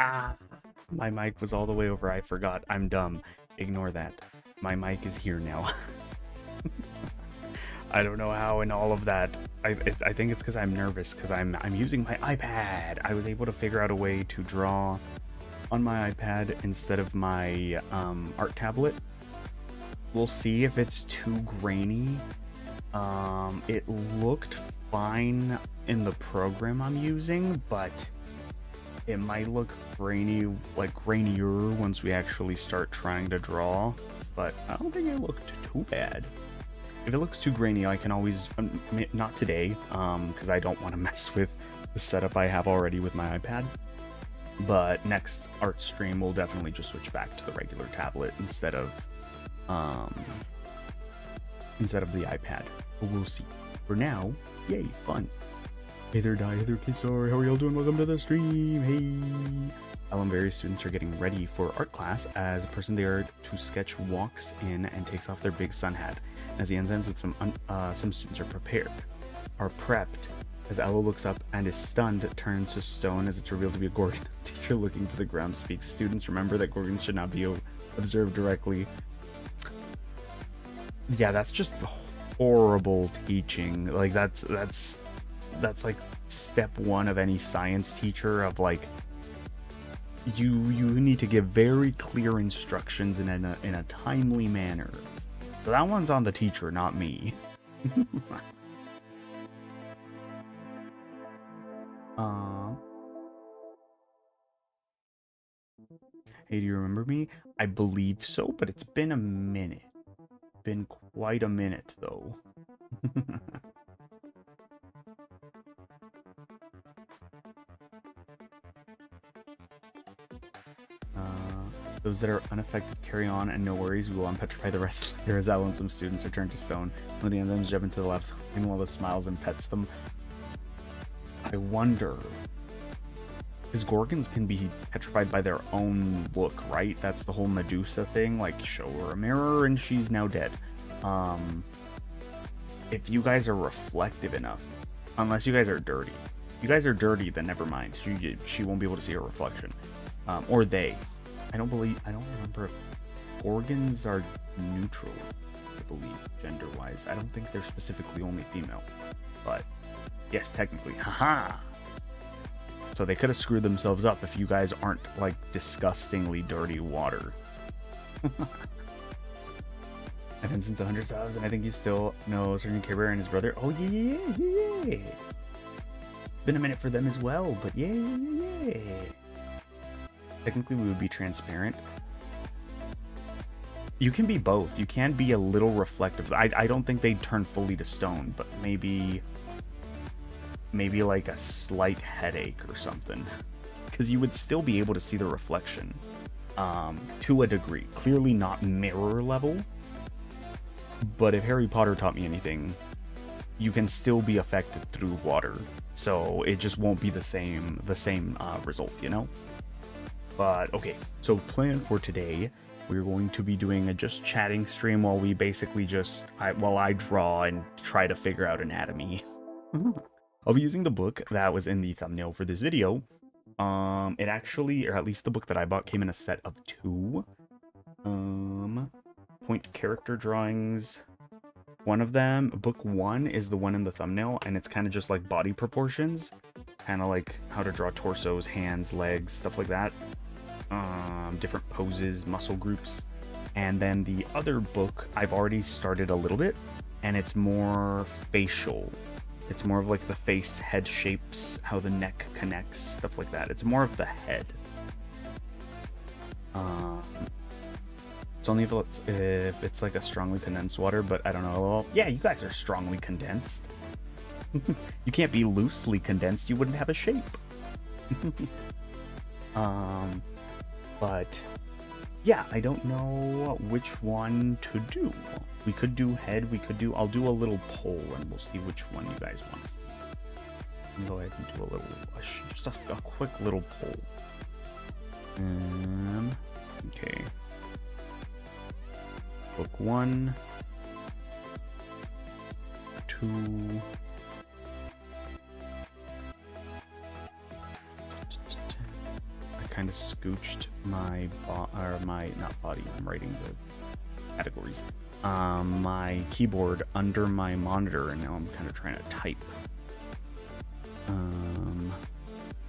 Ah, my mic was all the way over. I forgot. I'm dumb. Ignore that. My mic is here now. I don't know how and all of that. I think it's because I'm nervous because I'm using my iPad. I was able to figure out a way to draw on my iPad instead of my art tablet. We'll see if it's too grainy. It looked fine in the program I'm using, but it might look grainy, like grainier once we actually start trying to draw. But I don't think it looked too bad. If it looks too grainy, I can always, not today, because I don't want to mess with the setup I have already with my iPad. But next art stream, we'll definitely just switch back to the regular tablet instead of the iPad. But we'll see. For now, yay, fun. Hey there, Di. Hey there, K-Star. How are y'all doing? Welcome to the stream. Hey. Various students are getting ready for art class as a person there to sketch walks in and takes off their big sun hat. As the ends with some students are prepped. As Ella looks up and is stunned, turns to stone as it's revealed to be a Gorgon. Teacher looking to the ground speaks. Students, remember that Gorgons should not be observed directly. Yeah, that's just horrible teaching. Like that's like step one of any science teacher of like you need to give very clear instructions in a timely manner. So that one's on the teacher, not me. Hey, do you remember me? I believe so, but it's been a minute. Been quite a minute though. Those that are unaffected carry on and no worries. We will unpetrify the rest later as Al and some students are turned to stone. One of the enzymes jump into the left, and Willa smiles and pets them. I wonder, because Gorgons can be petrified by their own look, right? That's the whole Medusa thing. Like, show her a mirror and she's now dead. If you guys are reflective enough, unless you guys are dirty. If you guys are dirty, then never mind. She won't be able to see her reflection. Or they. I don't remember if Gorgons are neutral, I believe, gender-wise. I don't think they're specifically only female. But, yes, technically. Haha! So they could have screwed themselves up if you guys aren't, like, disgustingly dirty water. I've been since 100 subs, and I think you still know Sergeant K-Bear and his brother. Oh, yeah. Been a minute for them as well, but yeah. Technically, we would be transparent. You can be both. You can be a little reflective. I don't think they'd turn fully to stone, but maybe like a slight headache or something. Because you would still be able to see the reflection to a degree. Clearly not mirror level. But if Harry Potter taught me anything, you can still be affected through water. So it just won't be the same result, you know? But okay, so plan for today, we're going to be doing a just chatting stream while we basically while I draw and try to figure out anatomy. I'll be using the book that was in the thumbnail for this video. It actually, or at least the book that I bought, came in a set of 2. Point character drawings. One of them, book 1, is the one in the thumbnail, and it's kind of just like body proportions. Kind of like how to draw torsos, hands, legs, stuff like that. Different poses, muscle groups. And then the other book, I've already started a little bit, and it's more facial. It's more of like the face, head shapes, how the neck connects, stuff like that. It's more of the head. It's only if it's like a strongly condensed water, but I don't know. Well, yeah, you guys are strongly condensed. You can't be loosely condensed. You wouldn't have a shape. But yeah, I don't know which one to do. We could do head. I'll do a little poll and we'll see which one you guys want to see. Go ahead and do just a quick little poll. Okay. Book 1, 2. I kind of scooched my not body. I'm writing the categories. My keyboard under my monitor, and now I'm kind of trying to type.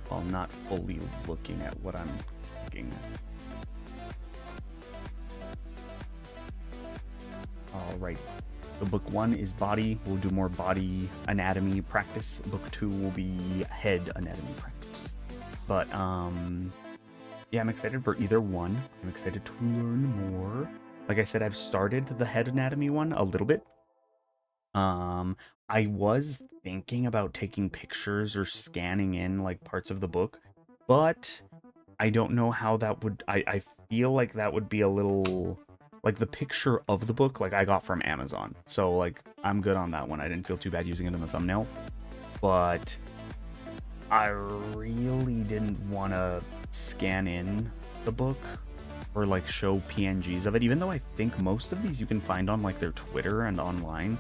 While not fully looking at what I'm looking at. Alright. So book 1 is body. We'll do more body anatomy practice. Book 2 will be head anatomy practice. But yeah, I'm excited for either one. I'm excited to learn more. Like I said, I've started the head anatomy one a little bit. I was thinking about taking pictures or scanning in like parts of the book, but I don't know how that would. I feel like that would be a little. Like the picture of the book, like I got from Amazon. So like I'm good on that one. I didn't feel too bad using it in the thumbnail. But I really didn't want to scan in the book or like show PNGs of it, even though I think most of these you can find on like their Twitter and online.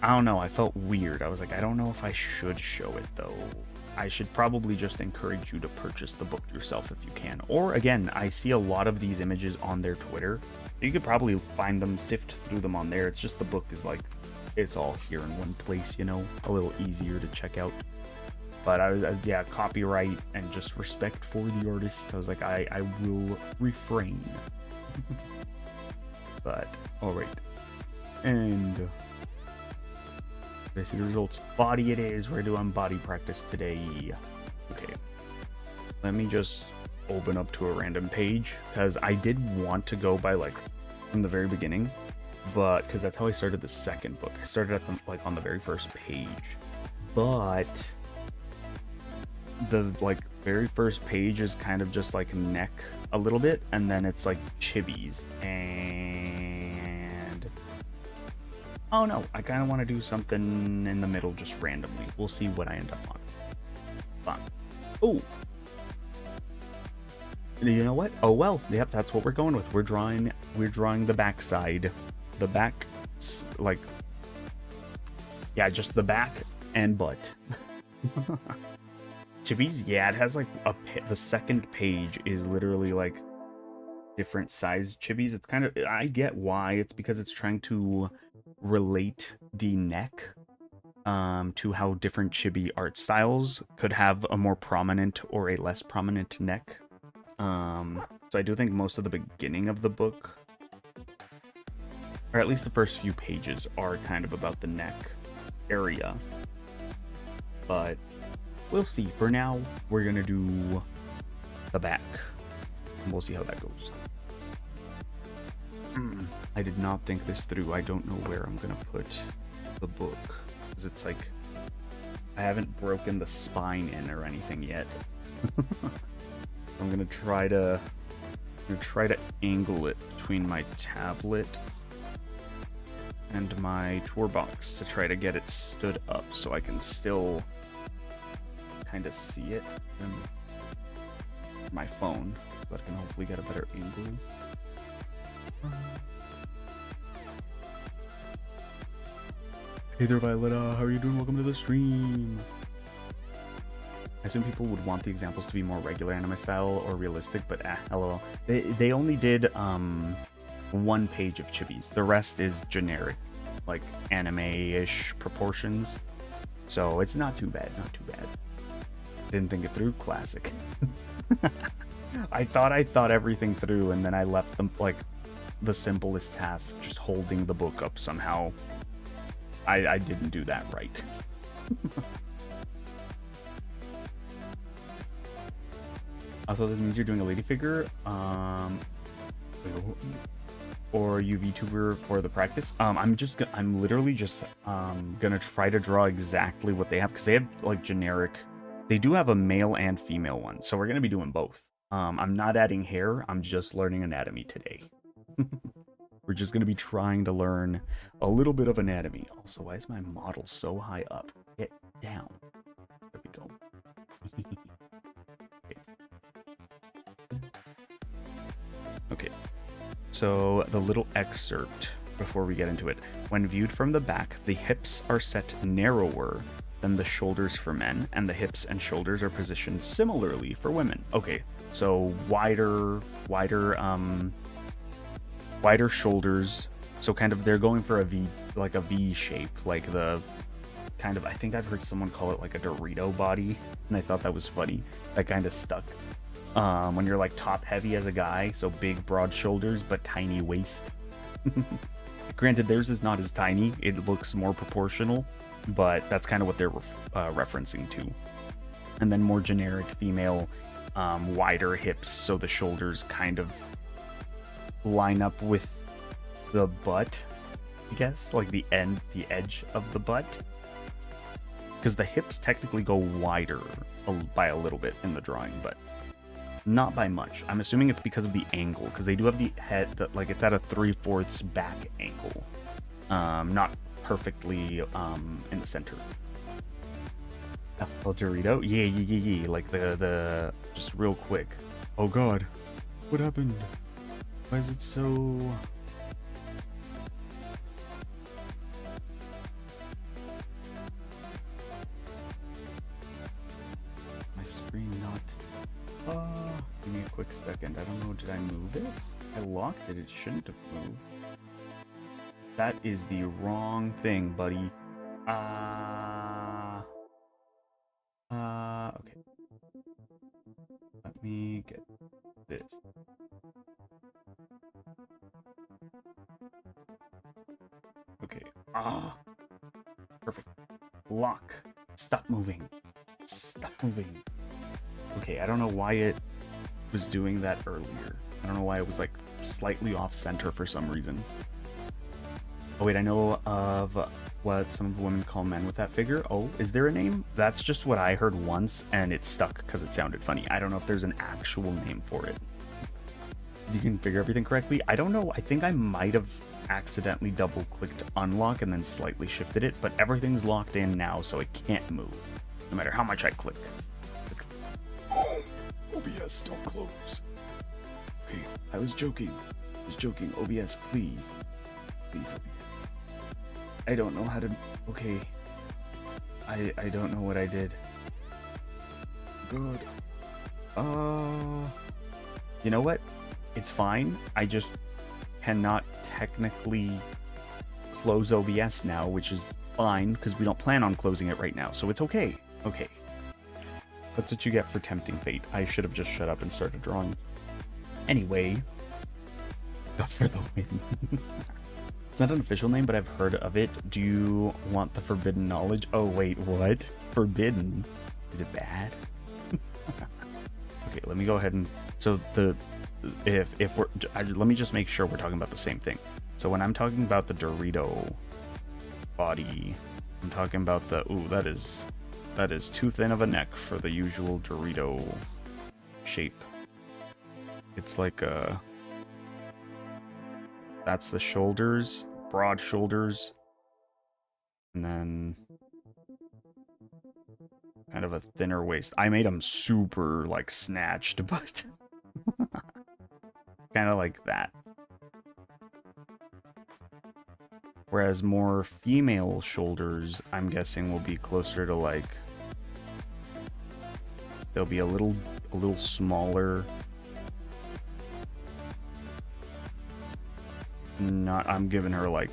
I don't know, I felt weird. I was like, I don't know if I should show it though. I should probably just encourage you to purchase the book yourself if you can. Or again, I see a lot of these images on their Twitter. You could probably find them, sift through them on there. It's just the book is like, it's all here in one place, you know, a little easier to check out. But I was, yeah, copyright and just respect for the artist. I was like, I will refrain. But, alright. And I see the results. Body it is. We're doing body practice today. Okay. Let me just open up to a random page, because I did want to go by like from the very beginning, but because that's how I started the second book. I started at the, like on the very first page, but the like very first page is kind of just like neck a little bit, and then it's like chibis, and oh no, I kind of want to do something in the middle just randomly. We'll see what I end up on. Fun. Oh, you know what? Oh well, yep, that's what we're going with. We're drawing the backside, the back, like, yeah, just the back and butt. Chibis, yeah, it has like the second page is literally like different size chibis. It's kind of, I get why. It's because it's trying to relate the neck to how different chibi art styles could have a more prominent or a less prominent neck. So I do think most of the beginning of the book, or at least the first few pages, are kind of about the neck area. But we'll see. For now, we're gonna do the back, and we'll see how that goes. I did not think this through. I don't know where I'm gonna put the book, because it's like I haven't broken the spine in or anything yet. I'm gonna try to angle it between my tablet and my tour box to try to get it stood up so I can still kind of see it in my phone, so I can hopefully get a better angle. Hey there, Violetta, how are you doing? Welcome to the stream. I assume people would want the examples to be more regular anime style or realistic, but lol. They only did one page of chibis. The rest is generic, like anime-ish proportions. So it's not too bad, not too bad. Didn't think it through, classic. I thought everything through, and then I left them like the simplest task, just holding the book up somehow. I didn't do that right. Also, this means you're doing a lady figure, or you VTuber for the practice. I'm literally just gonna try to draw exactly what they have, because they have like generic. They do have a male and female one, so we're gonna be doing both. I'm not adding hair. I'm just learning anatomy today. We're just gonna be trying to learn a little bit of anatomy. Also, why is my model so high up? Get down. There we go. Okay, so the little excerpt before we get into it. When viewed from the back, the hips are set narrower than the shoulders for men, and the hips and shoulders are positioned similarly for women. Okay, so wider shoulders. So kind of they're going for a V, like a V shape, like the kind of, I think I've heard someone call it like a Dorito body, and I thought that was funny. That kind of stuck. When you're like top heavy as a guy, so big broad shoulders but tiny waist. Granted, theirs is not as tiny, it looks more proportional, but that's kind of what they're referencing to. And then more generic female, wider hips, so the shoulders kind of line up with the butt, I guess, like the edge of the butt, because the hips technically go wider by a little bit in the drawing, but not by much. I'm assuming it's because of the angle, because they do have the head that, like, it's at a 3/4 back angle, not perfectly in the center. El Dorito, yeah, like the just real quick. Oh god, what happened? Why is it so? My screen not. Give me a quick second. I don't know. Did I move it? I locked it. It shouldn't have moved. That is the wrong thing, buddy. Okay. Let me get this. Okay. Perfect. Lock. Stop moving. Stop moving. Okay, I don't know why it was doing that earlier. I don't know why it was like slightly off center for some reason. Oh wait, I know of what some of the women call men with that figure. Oh, is there a name? That's just what I heard once and it stuck because it sounded funny. I don't know if there's an actual name for it. You can figure everything correctly. I don't know. I think I might have accidentally double clicked unlock and then slightly shifted it, but everything's locked in now, so it can't move no matter how much I click. Oh, OBS, don't close. Okay, I was joking. OBS, please. Please, OBS. I don't know how to... Okay. I don't know what I did. Good. You know what? It's fine. I just cannot technically close OBS now, which is fine, because we don't plan on closing it right now, so it's okay. Okay. That's what you get for tempting fate. I should have just shut up and started drawing. Anyway. Go for the win. It's not an official name, but I've heard of it. Do you want the forbidden knowledge? Oh, wait, what? Forbidden? Is it bad? Okay, let me go ahead and... So if we're... let me just make sure we're talking about the same thing. So when I'm talking about the Dorito body, I'm talking about the... Ooh, that is too thin of a neck for the usual Dorito shape. It's like a... That's the shoulders, broad shoulders, and then kind of a thinner waist. I made them super, like, snatched, but kind of like that. Whereas more female shoulders, I'm guessing, will be closer to, like, they'll be a little smaller. Not, I'm giving her like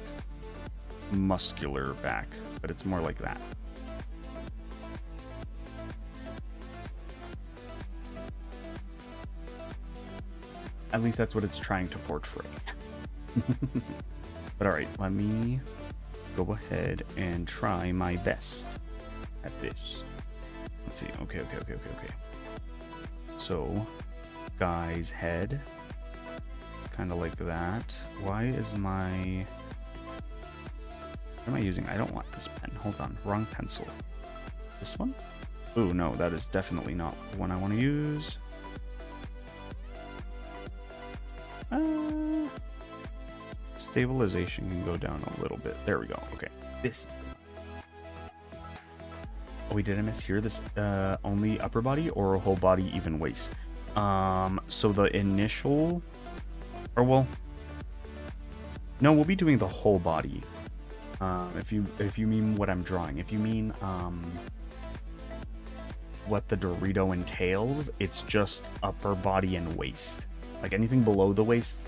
muscular back, but it's more like that. At least that's what it's trying to portray. But alright, let me go ahead and try my best at this. Let's see. Okay. So, guy's head. Kind of like that. Why is my... What am I using? I don't want this pen. Hold on. Wrong pencil. This one? Ooh, no, that is definitely not the one I want to use. Stabilization can go down a little bit. There we go. Okay. This is the one. Oh, wait, did I miss here? This only upper body or a whole body, even waist? So the initial... Or, well, no, we'll be doing the whole body. If you mean what I'm drawing, if you mean what the Dorito entails, it's just upper body and waist. Like anything below the waist,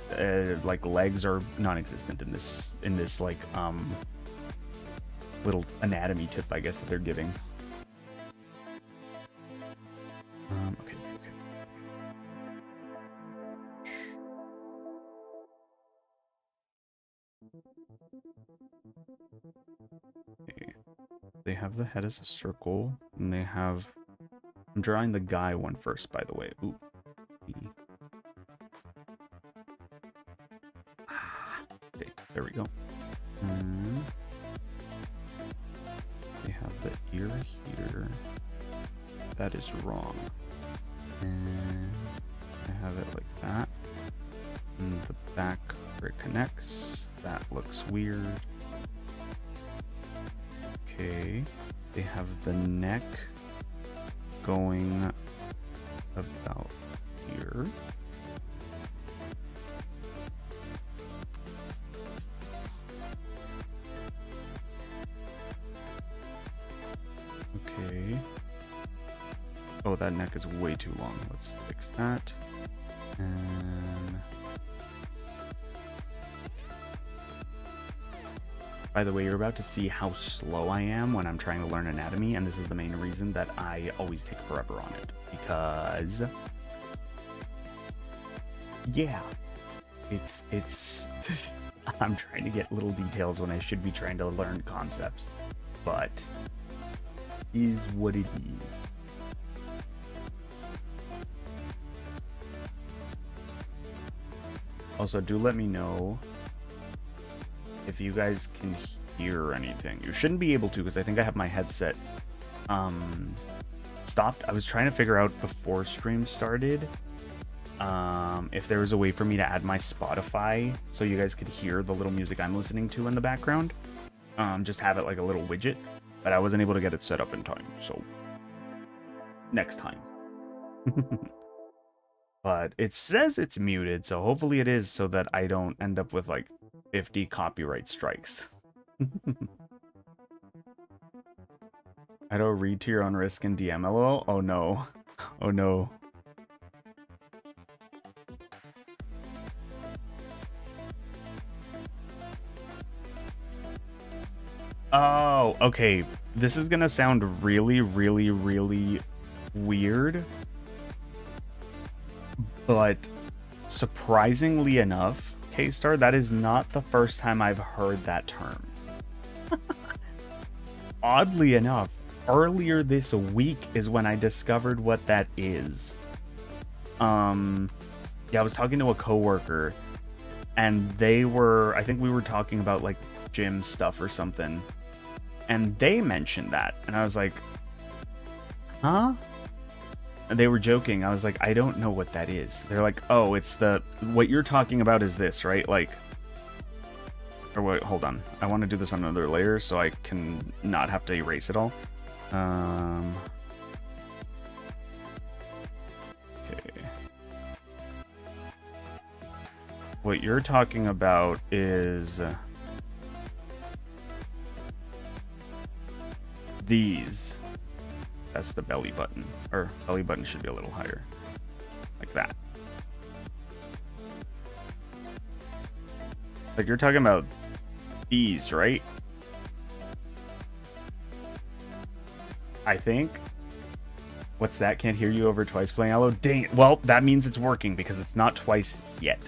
like legs are non-existent in this like little anatomy tip, I guess, that they're giving. Okay. They have the head as a circle, and they have... I'm drawing the guy one first, by the way. Ooh. Okay, there we go. They have the ear here. That is wrong. And I have it like that. And the back where it connects, that looks weird. Okay, they have the neck going about here. Okay. Oh, that neck is way too long. Let's fix that. And by the way, you're about to see how slow I am when I'm trying to learn anatomy, and this is the main reason that I always take forever on it. Because, yeah, it's I'm trying to get little details when I should be trying to learn concepts, but is what it is. Also, do let me know if you guys can hear anything. You shouldn't be able to, because I think I have my headset stopped. I was trying to figure out before stream started if there was a way for me to add my Spotify so you guys could hear the little music I'm listening to in the background. Just have it like a little widget, but I wasn't able to get it set up in time, so next time. But it says it's muted, so hopefully it is, so that I don't end up with like 50 copyright strikes. I don't read to your own risk in DM, lol. Oh no. Oh no. Oh, okay. This is gonna sound really, really, really weird. But surprisingly enough, K-Star, that is not the first time I've heard that term. Oddly enough, earlier this week is when I discovered what that is. Yeah, I was talking to a coworker, and I think we were talking about like gym stuff or something, and they mentioned that, and I was like, huh? And they were joking. I was like, I don't know what that is. They're like, oh, it's what you're talking about is this, right? Like, or wait, hold on. I want to do this on another layer so I can not have to erase it all. Okay. What you're talking about is these. That's the belly button. Or belly button should be a little higher. Like that. Like you're talking about these, right? I think. What's that? Can't hear you over twice playing Aloe? Dang it. Well, that means it's working because it's not twice yet.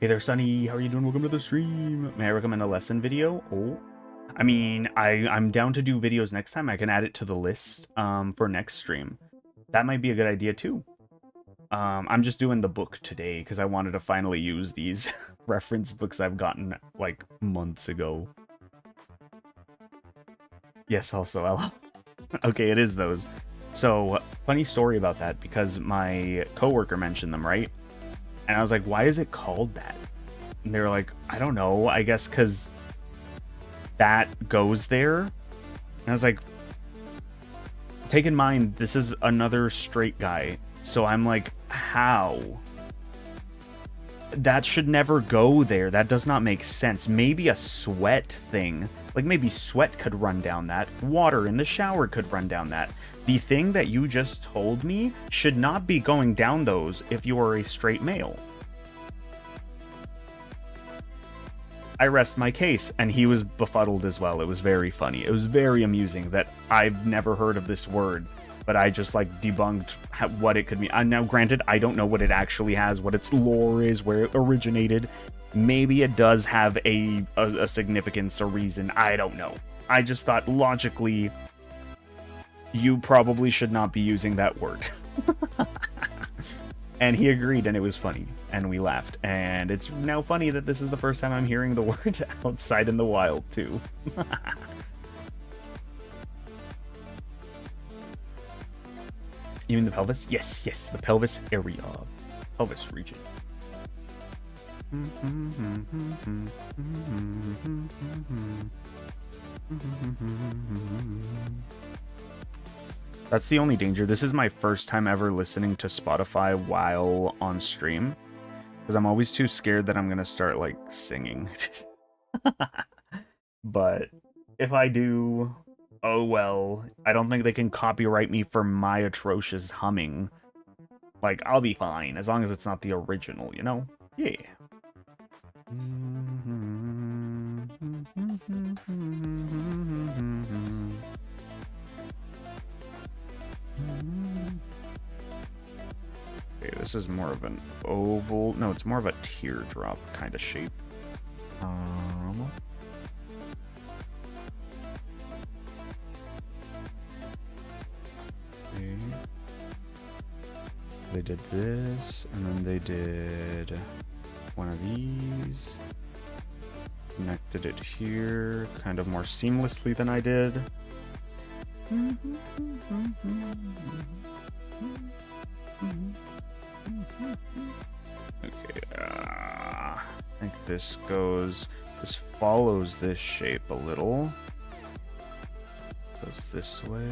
Hey there, Sunny. How are you doing? Welcome to the stream. May I recommend a lesson video? Oh. I mean, I'm down to do videos next time. I can add it to the list for next stream. That might be a good idea too. I'm just doing the book today because I wanted to finally use these reference books I've gotten like months ago. Yes, also Ella. Okay, it is those. So, funny story about that, because my coworker mentioned them, right? And I was like, why is it called that? And they were like, I don't know, I guess because that goes there. And I was like, take in mind, this is another straight guy. So I'm like, how? that should never go there. That does not make sense. Maybe a sweat thing. Like, maybe sweat could run down that. Water in the shower could run down that. The thing that you just told me should not be going down those if you are a straight male. I rest my case, and he was befuddled as well. It was very funny. It was very amusing that I've never heard of this word, but I just, like, debunked what it could mean. Now, granted, I don't know what it actually has, what its lore is, where it originated. Maybe it does have a significance, a reason. I don't know. I just thought, logically, you probably should not be using that word. And he agreed, and it was funny, and we laughed. And it's now funny that this is the first time I'm hearing the word outside in the wild, too. You mean the pelvis? Yes, yes, the pelvis area. Pelvis region. That's the only danger. This is my first time ever listening to Spotify while on stream, because I'm always too scared that I'm going to start, like, singing. But if I do, oh well. I don't think they can copyright me for my atrocious humming. Like, I'll be fine, as long as it's not the original, you know? Yeah. Okay, this is more of an oval. No, it's more of a teardrop kind of shape. Okay. They did this, and then they did one of these. Connected it here, kind of more seamlessly than I did. Okay, I think this follows this shape a little. Goes this way.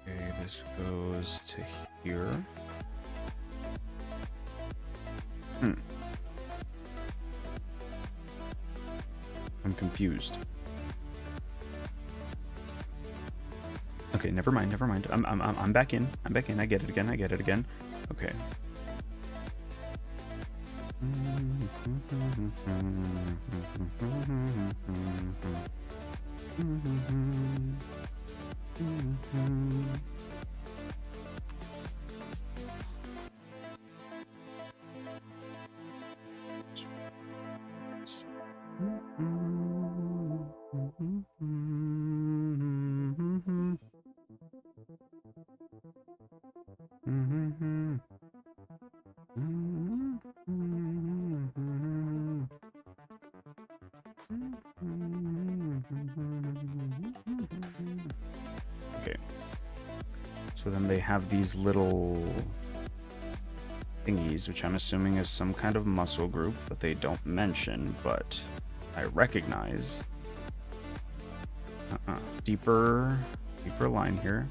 Okay, this goes to here. I'm confused. Okay, never mind. I'm back in. I get it again. Okay. Okay. So then they have these little thingies, which I'm assuming is some kind of muscle group that they don't mention, but I recognize. Deeper line here.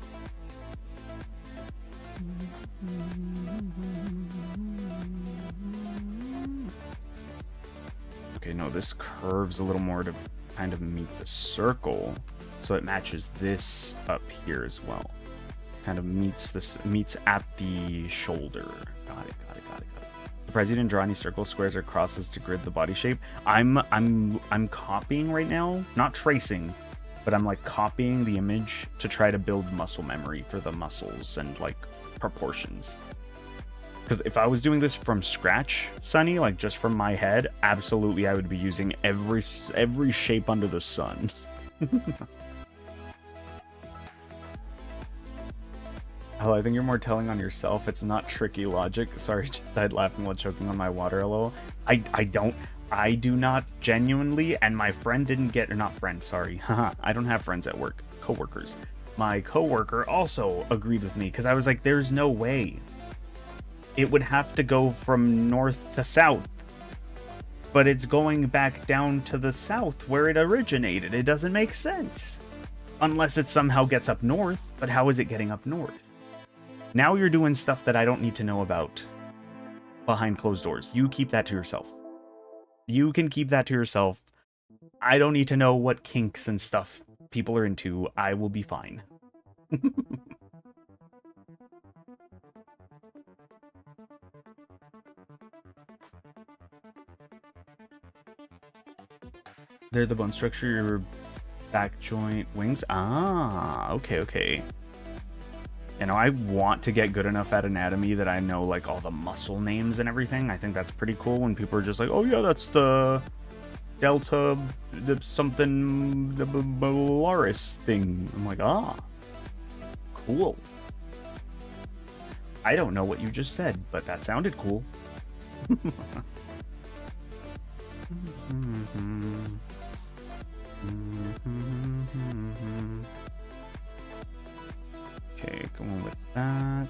Okay, no, this curves a little more to kind of meet the circle, so it matches this up here as well. Kind of meets at the shoulder. Got it. Surprised you didn't draw any circles, squares, or crosses to grid the body shape. I'm copying right now, not tracing, but I'm like copying the image to try to build muscle memory for the muscles and like proportions. Because if I was doing this from scratch, Sunny, like just from my head, absolutely I would be using every shape under the sun. Oh, I think you're more telling on yourself. It's not tricky logic. Sorry, just died laughing while choking on my water, lol. I do not genuinely, and my friend didn't get, or not friend, sorry. I don't have friends at work, coworkers. My coworker also agreed with me, because I was like, there's no way. It would have to go from north to south. but it's going back down to the south where it originated. It doesn't make sense. Unless it somehow gets up north, but how is it getting up north? Now you're doing stuff that I don't need to know about behind closed doors. You keep that to yourself. You can keep that to yourself. I don't need to know what kinks and stuff people are into. I will be fine. They're the bone structure, your back joint, wings. Ah, okay. You know, I want to get good enough at anatomy that I know, like, all the muscle names and everything. I think that's pretty cool when people are just like, oh, yeah, that's the delta something the Bellaris thing. I'm like, ah, cool. I don't know what you just said, but that sounded cool. Okay, going with that.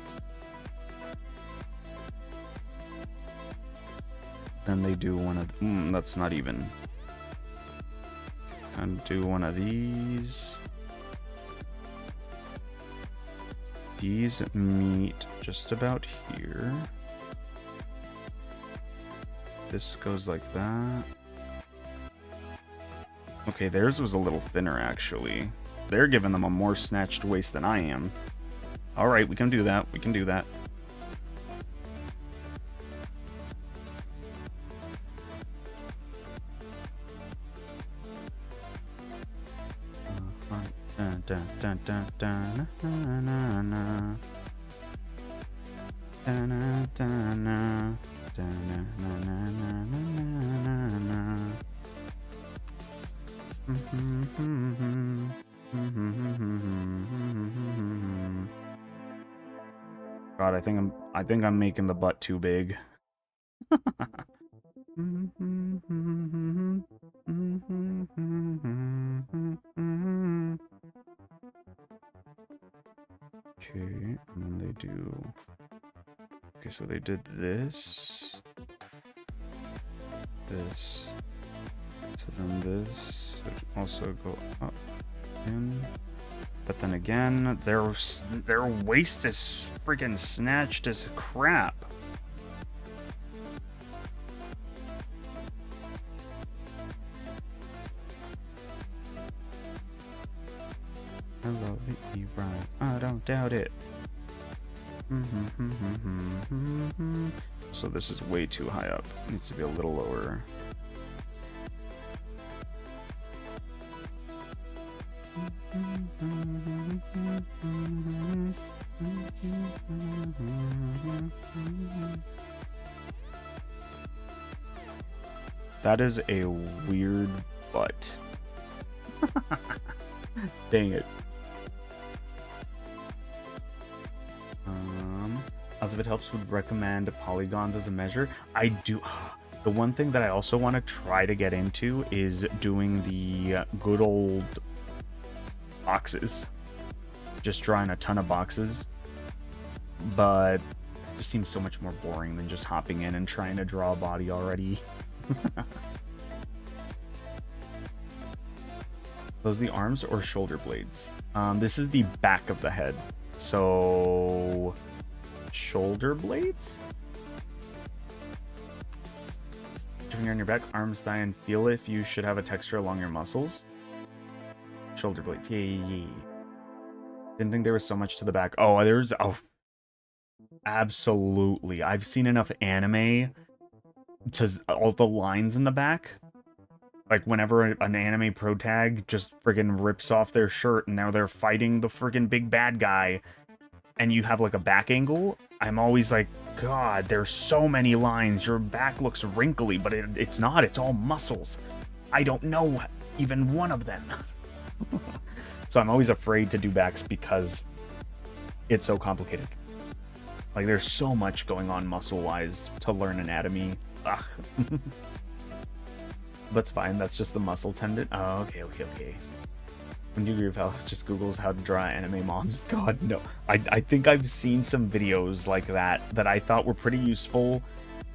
Then they do one of... that's not even. And do one of these. These meet just about here. This goes like that. Okay, theirs was a little thinner, actually. They're giving them a more snatched waist than I am. Alright, we can do that. We can do that. God, I think I'm making the butt too big. Okay, and then they do... Okay, so they did this. This. So then this would also go up in. But then again, their waist is freaking snatched as crap. I love it, you right. I don't doubt it. So this is way too high up. It needs to be a little lower. That is a weird butt. Dang it. As if it helps, would recommend polygons as a measure. I do. The one thing that I also want to try to get into is doing the good old boxes. Just drawing a ton of boxes. But it just seems so much more boring than just hopping in and trying to draw a body already. Those the arms or shoulder blades? This is the back of the head. So... shoulder blades? Finger on your back, arms, thigh, and feel if you should have a texture along your muscles. Shoulder blades. Yay. Didn't think there was so much to the back. Oh, there's... oh. Absolutely. I've seen enough anime to all the lines in the back. Like, whenever an anime pro tag just friggin' rips off their shirt and now they're fighting the friggin' big bad guy, and you have, like, a back angle, I'm always like, God, there's so many lines. Your back looks wrinkly, but it's not. It's all muscles. I don't know even one of them. So I'm always afraid to do backs because it's so complicated. Like, there's so much going on muscle-wise to learn anatomy. Ugh. But it's fine. That's just the muscle tendon. Oh, okay. When you agree with Alex, just Googles how to draw anime moms. God, no. I think I've seen some videos like that I thought were pretty useful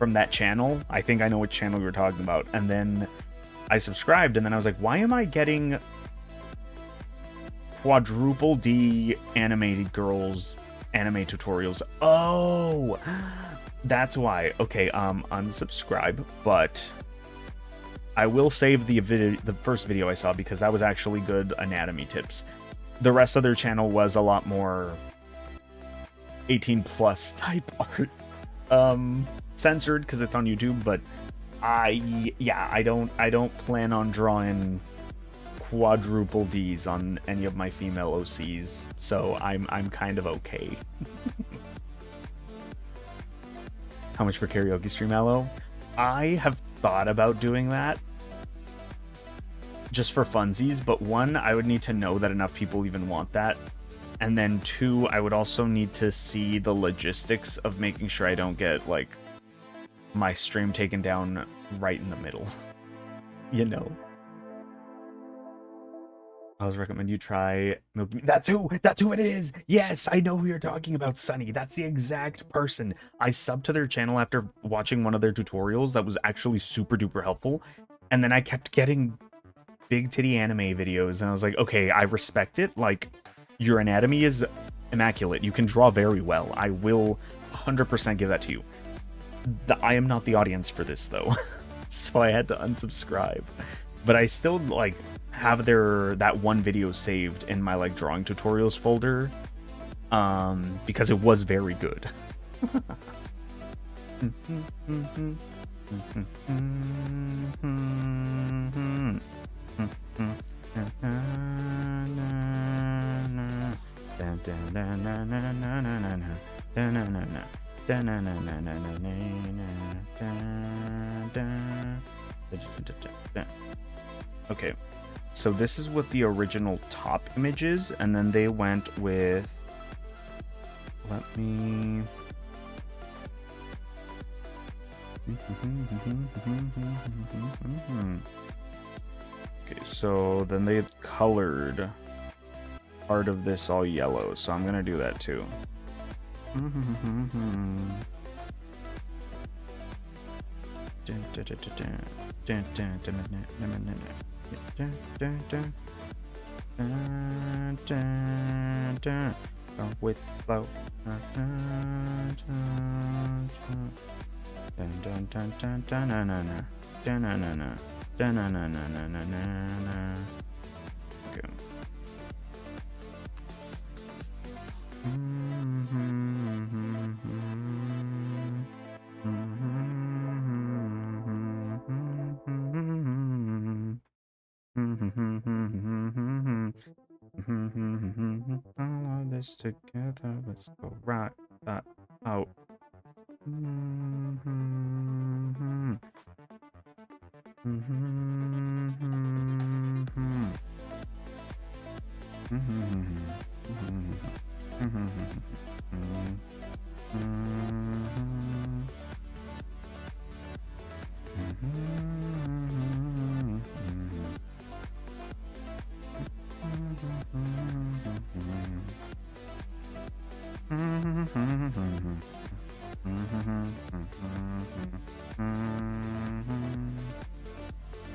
from that channel. I think I know which channel you were talking about. And then I subscribed, and then I was like, why am I getting quadruple D animated girls anime tutorials? Oh, that's why. Okay, unsubscribe, but I will save the first video I saw because that was actually good anatomy tips. The rest of their channel was a lot more 18 plus type art, censored because it's on YouTube, but I don't plan on drawing quadruple D's on any of my female OCs, so I'm kind of okay. How much for karaoke stream, Aloe? I have thought about doing that just for funsies, but one, I would need to know that enough people even want that, and then two, I would also need to see the logistics of making sure I don't get like my stream taken down right in the middle. You know. I always recommend you try Milky. That's who it is. Yes, I know who you're talking about, Sunny. That's the exact person. I subbed to their channel after watching one of their tutorials that was actually super duper helpful, and then I kept getting big titty anime videos, and I was like, okay, I respect it. Like, your anatomy is immaculate. You can draw very well. I will 100% give that to you. I am not the audience for this though. So I had to unsubscribe, but I still like have that one video saved in my like drawing tutorials folder, because it was very good. Okay, so this is what the original top image is, and then they went with, let me, okay, so then they colored part of this all yellow, so I'm gonna do that too. With flow. Okay. All of this together, let's go right that out.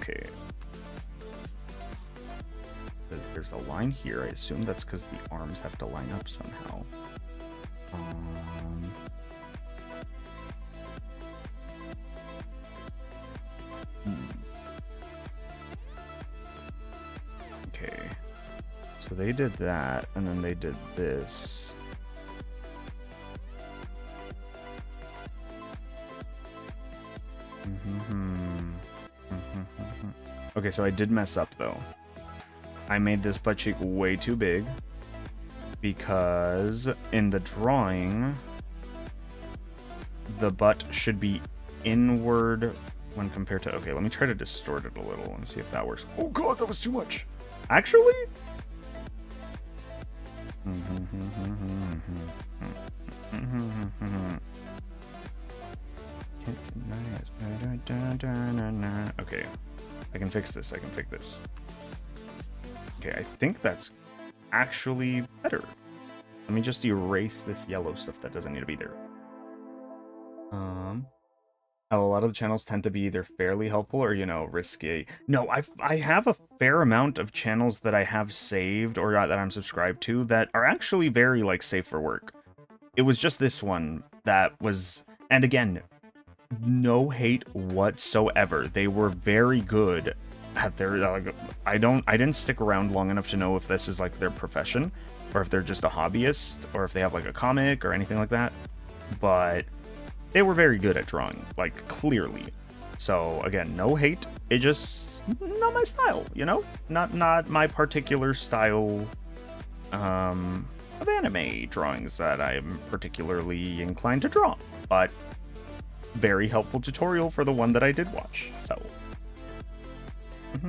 Okay. There's a line here. I assume that's because the arms have to line up somehow. Okay. So they did that, and then they did this. Okay, so I did mess up though. I made this butt cheek way too big because in the drawing the butt should be inward when compared to, okay, let me try to distort it a little and see if that works. Oh god, that was too much. Actually? Okay, I can fix this. Okay, I think that's actually better. Let me just erase this yellow stuff that doesn't need to be there. A lot of the channels tend to be either fairly helpful or, risky. No, I have a fair amount of channels that I have saved or that I'm subscribed to that are actually very, like, safe for work. It was just this one that was, and again, no hate whatsoever. They were very good at their, I didn't stick around long enough to know if this is, like, their profession, or if they're just a hobbyist, or if they have, like, a comic or anything like that. But they were very good at drawing, like, clearly. So, again, no hate. It just, not my style, Not my particular style, of anime drawings that I'm particularly inclined to draw. But, very helpful tutorial for the one that I did watch, so. Okay,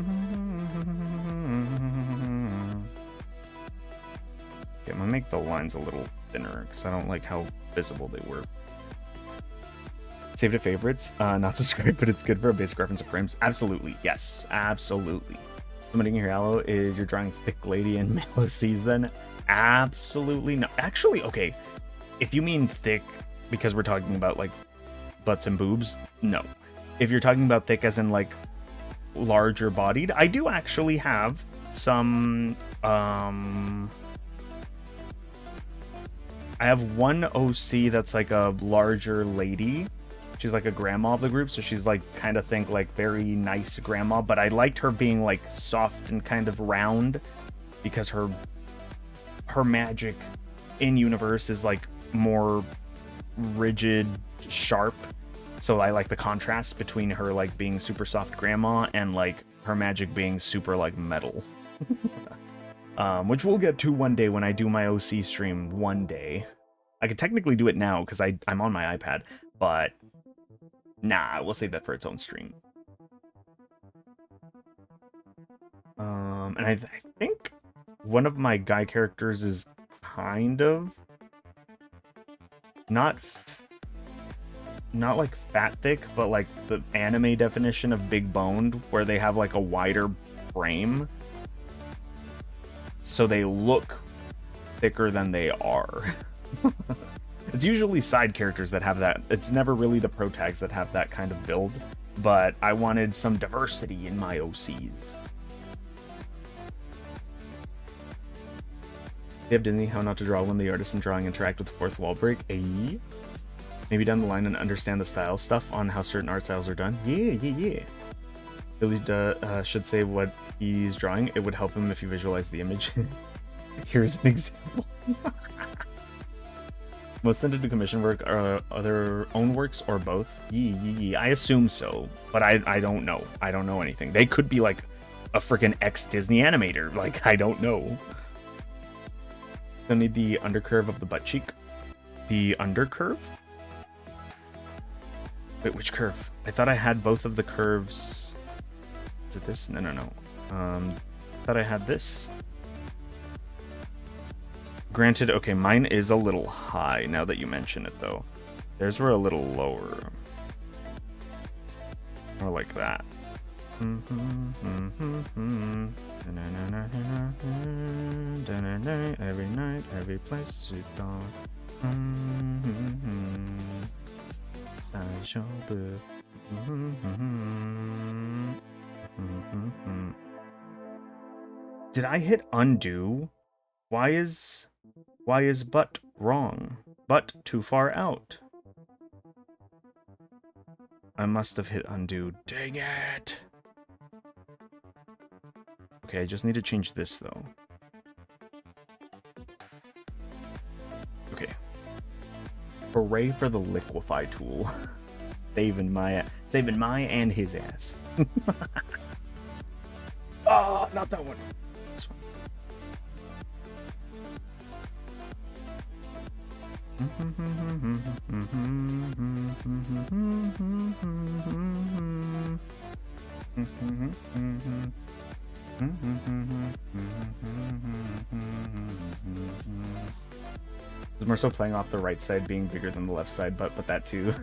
I'm gonna make the lines a little thinner, because I don't like how visible they were. Saved to favorites, not subscribed, but it's good for a basic reference of frames. Absolutely, yes, absolutely. Somebody here, Aloe, is you're drawing thick lady in male C's then? Absolutely not. Actually, okay, if you mean thick because we're talking about, like, butts and boobs, no. If you're talking about thick as in, like, larger bodied, I do actually have some, I have one OC that's, like, a larger lady. She's like a grandma of the group, so she's like kind of think like very nice grandma, but I liked her being like soft and kind of round because her magic in universe is like more rigid, sharp. So I like the contrast between her like being super soft grandma and like her magic being super like metal. Which we'll get to one day when I do my OC stream one day. I could technically do it now because I'm on my iPad, but nah, we'll save that for its own stream. And I think one of my guy characters is kind of not like fat thick, but like the anime definition of big boned, where they have like a wider frame, so they look thicker than they are. It's usually side characters that have that. It's never really the pro tags that have that kind of build, but I wanted some diversity in my OCs. They have Disney How Not to Draw when the artist and drawing interact with the fourth wall break. Maybe down the line and understand the style stuff on how certain art styles are done. Yeah. Billy should say what he's drawing. It would help him if you visualize the image. Here's an example. Most tend to do commission work are their own works or both? I assume so, but I don't know. I don't know anything. They could be like a freaking ex-Disney animator. Like, I don't know. They'll need the undercurve of the butt cheek. The undercurve? Wait, which curve? I thought I had both of the curves. Is it this? No. Thought I had this. Granted, okay, mine is a little high now that you mention it, though. Theirs were a little lower. Or like that. Every night, every place you go. Did I hit undo? Why is but wrong? But too far out. I must have hit undo. Dang it! Okay, I just need to change this though. Okay. Hooray for the liquefy tool. saving my and his ass. Oh, not that one. This one. It's more so playing off the right side being bigger than the left side, but that too.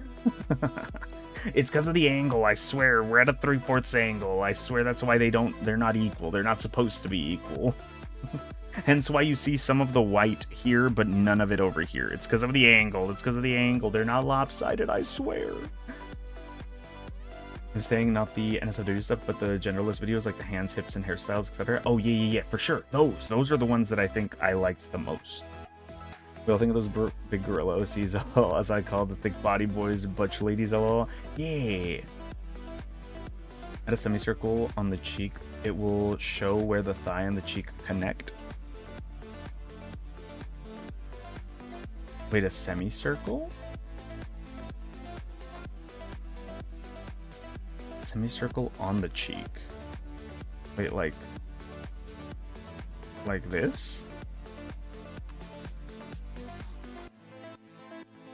It's because of the angle, I swear. We're at a 3/4 angle. I swear that's why they're not equal. They're not supposed to be equal. Hence why you see some of the white here, but none of it over here. It's because of the angle. It's because of the angle. They're not lopsided, I swear. I'm saying not the NSFW stuff, but the genderless videos like the hands, hips, and hairstyles, etc. Oh yeah, for sure. Those are the ones that I think I liked the most. We all think of those big gorilla OCs, as I call the thick body boys, butch ladies, lol. Yeah. At a semicircle on the cheek, it will show where the thigh and the cheek connect. Wait, a semicircle? Semicircle on the cheek. Wait, like this?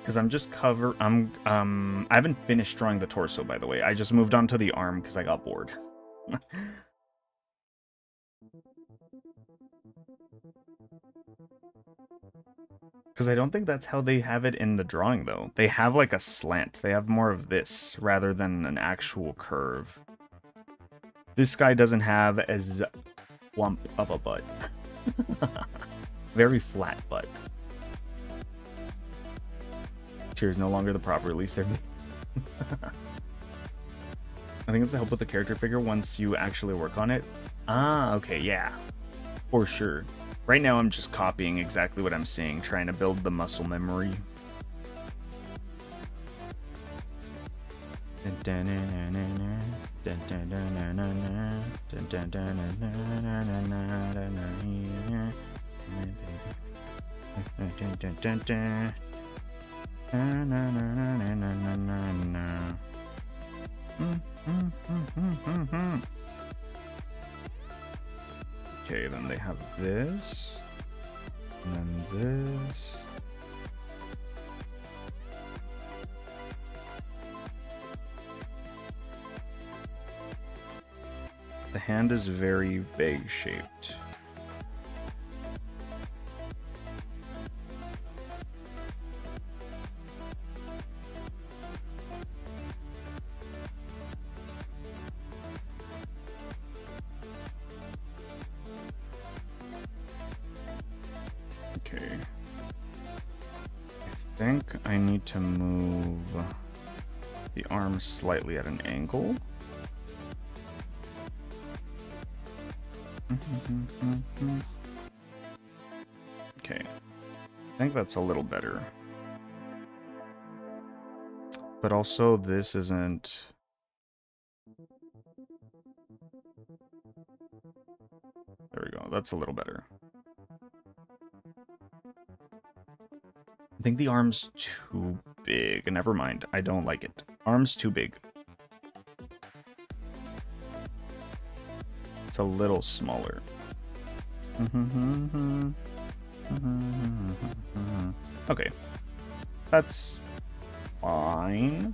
Because I'm just I haven't finished drawing the torso, by the way. I just moved on to the arm because I got bored. Because I don't think that's how they have it in the drawing, though. They have like a slant. They have more of this rather than an actual curve. This guy doesn't have as plump of a butt. Very flat butt. Tears no longer the proper release there. I think it's to help with the character figure once you actually work on it. Ah, okay, yeah. For sure. Right now I'm just copying exactly what I'm seeing, trying to build the muscle memory. Okay, then they have this, and then this. The hand is very vague shaped. Okay. I think I need to move the arm slightly at an angle. Okay. I think that's a little better. But also this isn't... There we go. That's a little better. I think the arm's too big. Never mind. I don't like it. Arm's too big. It's a little smaller. Okay. That's fine.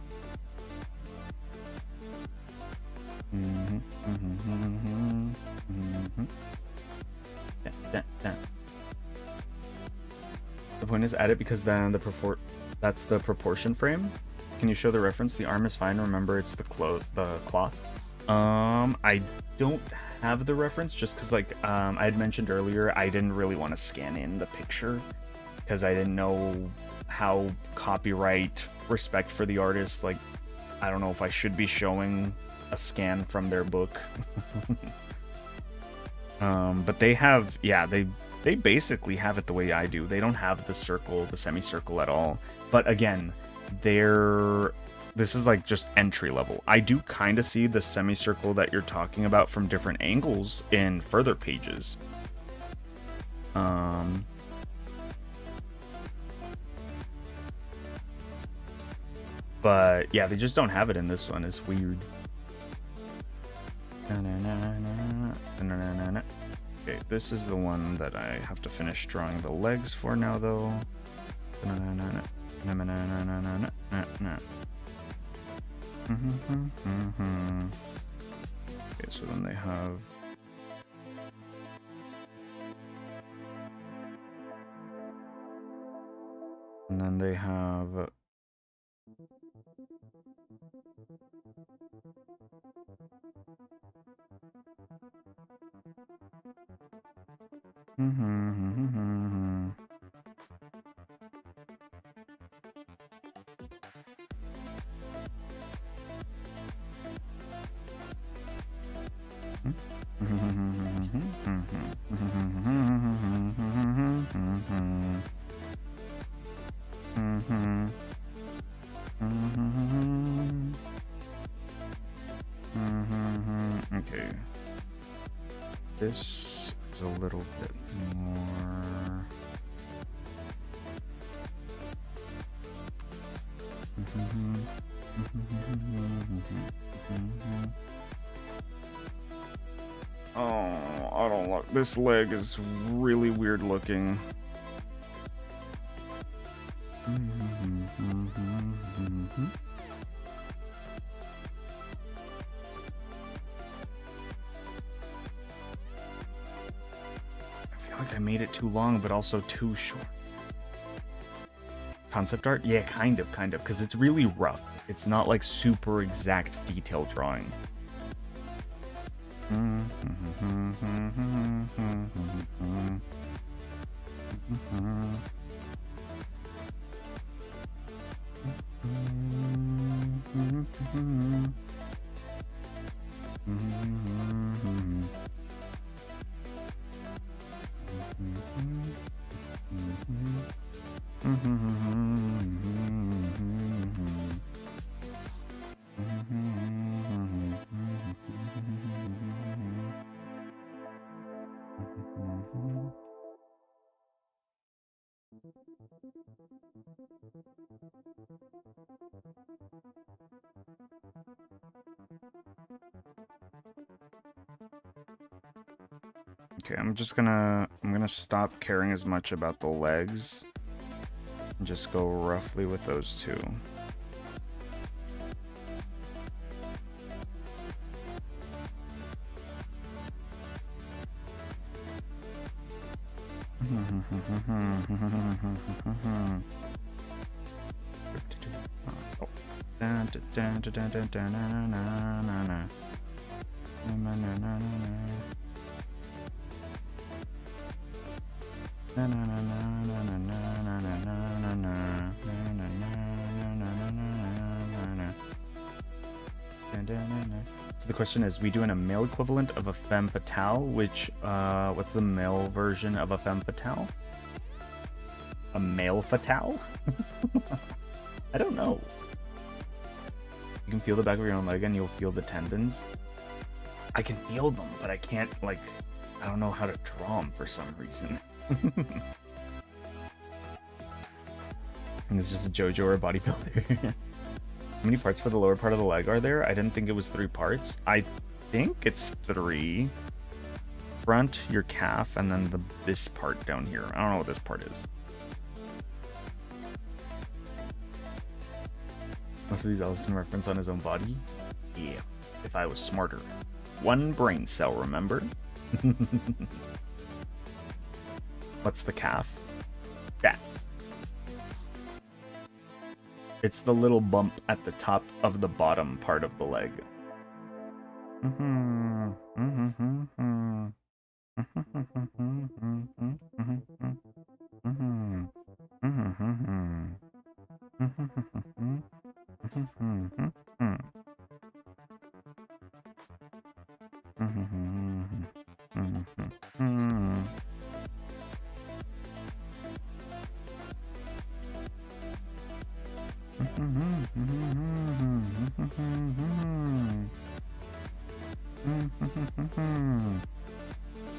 The point is add it because then that's the proportion frame. Can you show the reference? The arm is fine. Remember, it's the cloth. I don't have the reference just because, like, I had mentioned earlier, I didn't really want to scan in the picture because I didn't know how copyright respect for the artist. Like, I don't know if I should be showing a scan from their book. But they have, yeah, they basically have it the way I do. They don't have the circle, the semicircle at all. But again, this is like just entry level. I do kind of see the semicircle that you're talking about from different angles in further pages. But yeah, they just don't have it in this one. It's weird. Okay, this is the one that I have to finish drawing the legs for now, though. Okay, so then they have... And then they have... This is a little bit more. Oh, I don't like this leg is really weird looking. Like I made it too long, but also too short. Concept art? Yeah, kind of, because it's really rough. It's not like super exact detail drawing. Okay, I'm gonna stop caring as much about the legs and just go roughly with those two. So the question is, we doing a male equivalent of a femme fatale, which, what's the male version of a femme fatale? A male fatale? I don't know. You can feel the back of your own leg and you'll feel the tendons. I can feel them, but I can't, like, I don't know how to draw them for some reason. And it's just a JoJo or a bodybuilder. How many parts for the lower part of the leg are there? I didn't think it was 3 parts. I think it's 3. Front, your calf, and then this part down here. I don't know what this part is. Most of these Alice can reference on his own body? Yeah, if I was smarter. 1 brain cell, remember? What's the calf? That. It's the little bump at the top of the bottom part of the leg.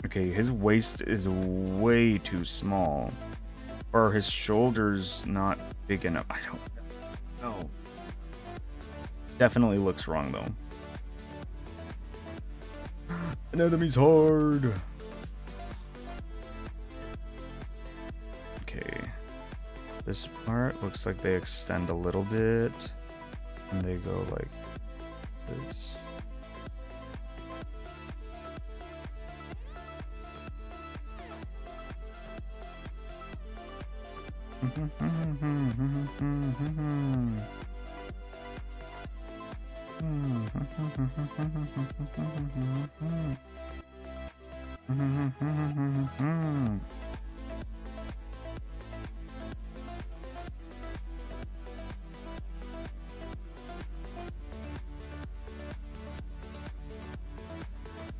Okay, his waist is way too small. Or his shoulders not big enough. I don't know. Definitely looks wrong though. Anatomy's hard. Okay. This part looks like they extend a little bit. And they go like this.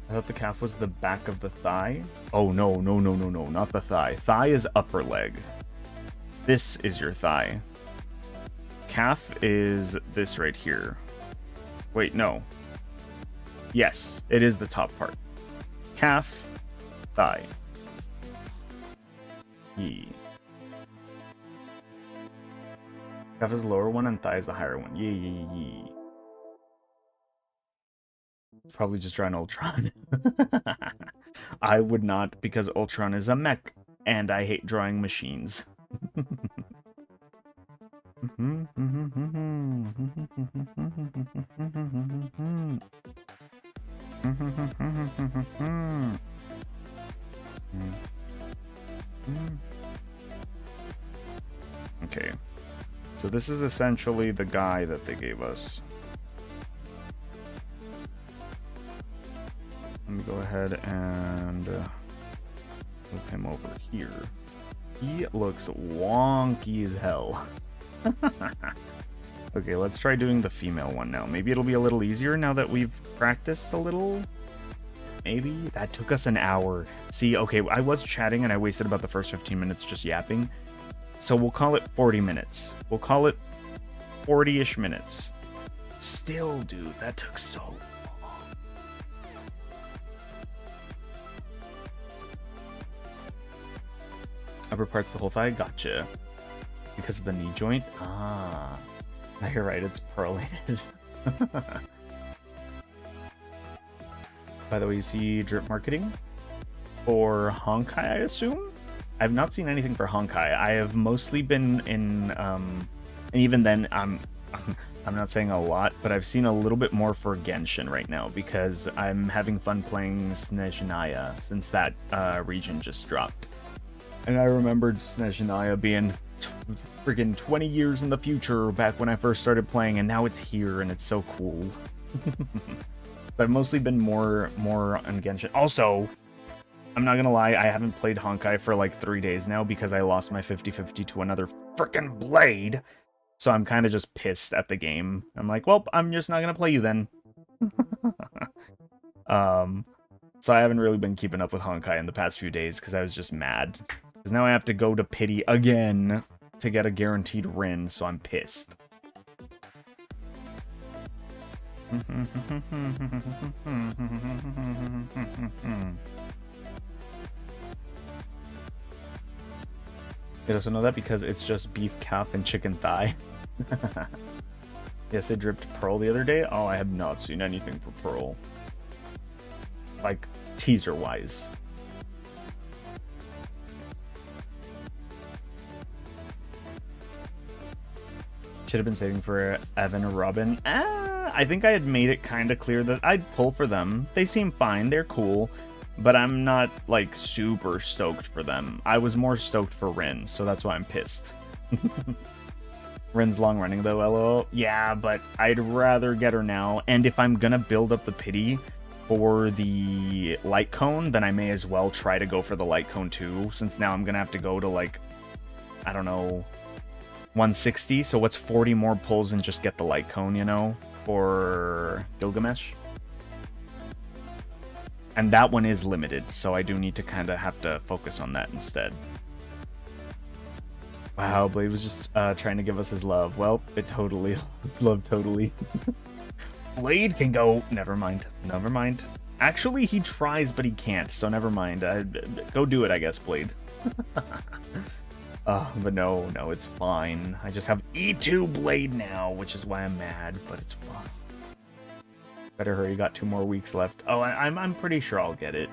I thought the calf was the back of the thigh. Oh, no, not the thigh. Thigh is upper leg. This is your thigh. Calf is this right here. Wait, no. Yes, it is the top part. Calf thigh. Yee. Calf is the lower one and thigh is the higher one. Yee. Probably just drawing Ultron. I would not, because Ultron is a mech, and I hate drawing machines. Okay, so this is essentially the guy that they gave us. Let me go ahead and move him over here. He looks wonky as hell. Okay, let's try doing the female one now. Maybe it'll be a little easier now that we've practiced a little. Maybe? That took us an hour. See, okay, I was chatting and I wasted about the first 15 minutes just yapping. So we'll call it 40 minutes. We'll call it 40-ish minutes. Still, dude, that took so long. Upper parts of the whole thigh? Gotcha. Because of the knee joint? Ah. Now you're right, it's pearlated. By the way, you see drip marketing for Honkai, I assume? I've not seen anything for Honkai. I have mostly been in, and even then, I'm not saying a lot, but I've seen a little bit more for Genshin right now because I'm having fun playing Snezhnaya since that region just dropped. And I remembered Snezhnaya being friggin' 20 years in the future back when I first started playing, and now it's here and it's so cool. But I've mostly been more on Genshin. Also, I'm not gonna lie, I haven't played Honkai for like 3 days now because I lost my 50-50 to another frickin' blade. So I'm kind of just pissed at the game. I'm like, well, I'm just not gonna play you then. So I haven't really been keeping up with Honkai in the past few days because I was just mad. Because now I have to go to Pity again to get a guaranteed Rin, so I'm pissed. You also know that because it's just beef calf and chicken thigh. Yes, they dripped Pearl the other day. Oh, I have not seen anything for Pearl. Like, teaser-wise. Should have been saving for Evan or Robin. I think I had made it kind of clear that I'd pull for them. They seem fine, they're cool, but I'm not, like, super stoked for them. I was more stoked for Rin, so that's why I'm pissed. Rin's long running though, lol. Yeah, but I'd rather get her now, and if I'm gonna build up the pity for the light cone, then I may as well try to go for the light cone too, since now I'm gonna have to go to, like, I don't know, 160, so what's 40 more pulls and just get the light cone, you know, for Gilgamesh? And that one is limited, so I do need to kind of have to focus on that instead. Wow, Blade was just trying to give us his love. Well, it totally, love totally. Blade can go, never mind. Actually, he tries, but he can't, so never mind. Go do it, I guess, Blade. But no, it's fine. I just have E2 Blade now, which is why I'm mad, but it's fine. Better hurry, got 2 more weeks left. Oh, I'm pretty sure I'll get it.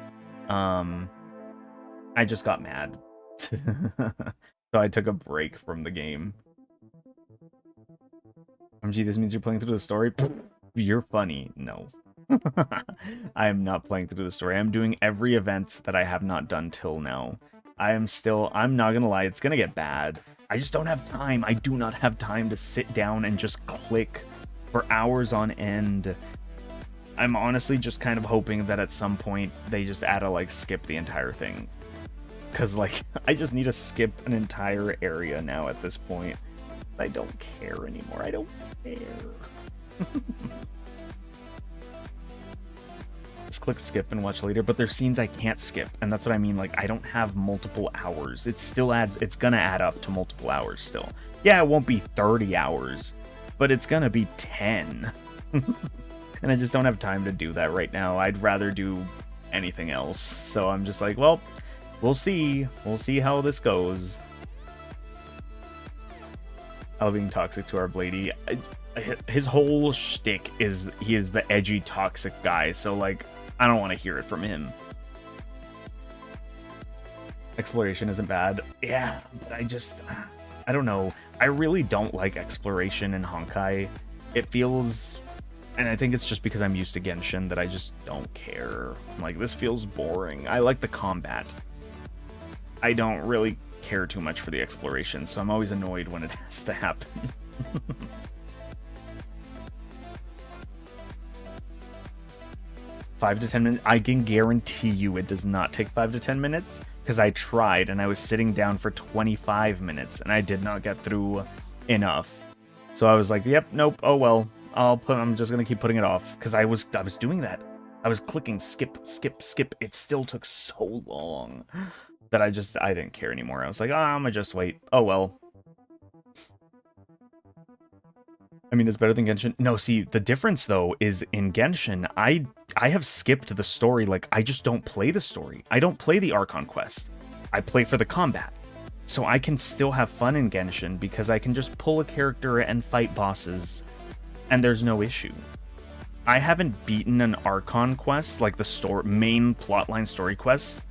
I just got mad. So I took a break from the game. MG, this means you're playing through the story? You're funny. No. I am not playing through the story. I'm doing every event that I have not done till now. I'm not gonna lie, it's gonna get bad. I just don't have time. I do not have time to sit down and just click for hours on end. I'm honestly just kind of hoping that at some point they just add a, like, skip the entire thing. Because, like, I just need to skip an entire area now at this point. I don't care anymore. I don't care. Just click skip and watch later, but there's scenes I can't skip, and that's what I mean. Like, I don't have multiple hours. It still adds, it's gonna add up to multiple hours still. Yeah, it won't be 30 hours, but it's gonna be 10. And I just don't have time to do that right now. I'd rather do anything else. So I'm just like, well, we'll see. We'll see how this goes. I'll being toxic to our Blady. His whole shtick is he is the edgy, toxic guy. So, like, I don't want to hear it from him. Exploration isn't bad. Yeah, but I don't know. I really don't like exploration in Honkai. It feels, and I think it's just because I'm used to Genshin that I just don't care. Like, this feels boring. I like the combat. I don't really care too much for the exploration, so I'm always annoyed when it has to happen. 5 to 10 minutes. I can guarantee you it does not take 5 to 10 minutes because I tried and I was sitting down for 25 minutes and I did not get through enough. So I was like, yep, nope, oh well. I'm just gonna keep putting it off because I was doing that. I was clicking skip, skip, skip. It still took so long that I didn't care anymore. I was like, I'm gonna just wait. Oh well. I mean, it's better than Genshin. No, see, the difference, though, is in Genshin, I have skipped the story. Like, I just don't play the story. I don't play the Archon quest. I play for the combat. So I can still have fun in Genshin because I can just pull a character and fight bosses, and there's no issue. I haven't beaten an Archon quest, like the main plotline story quests,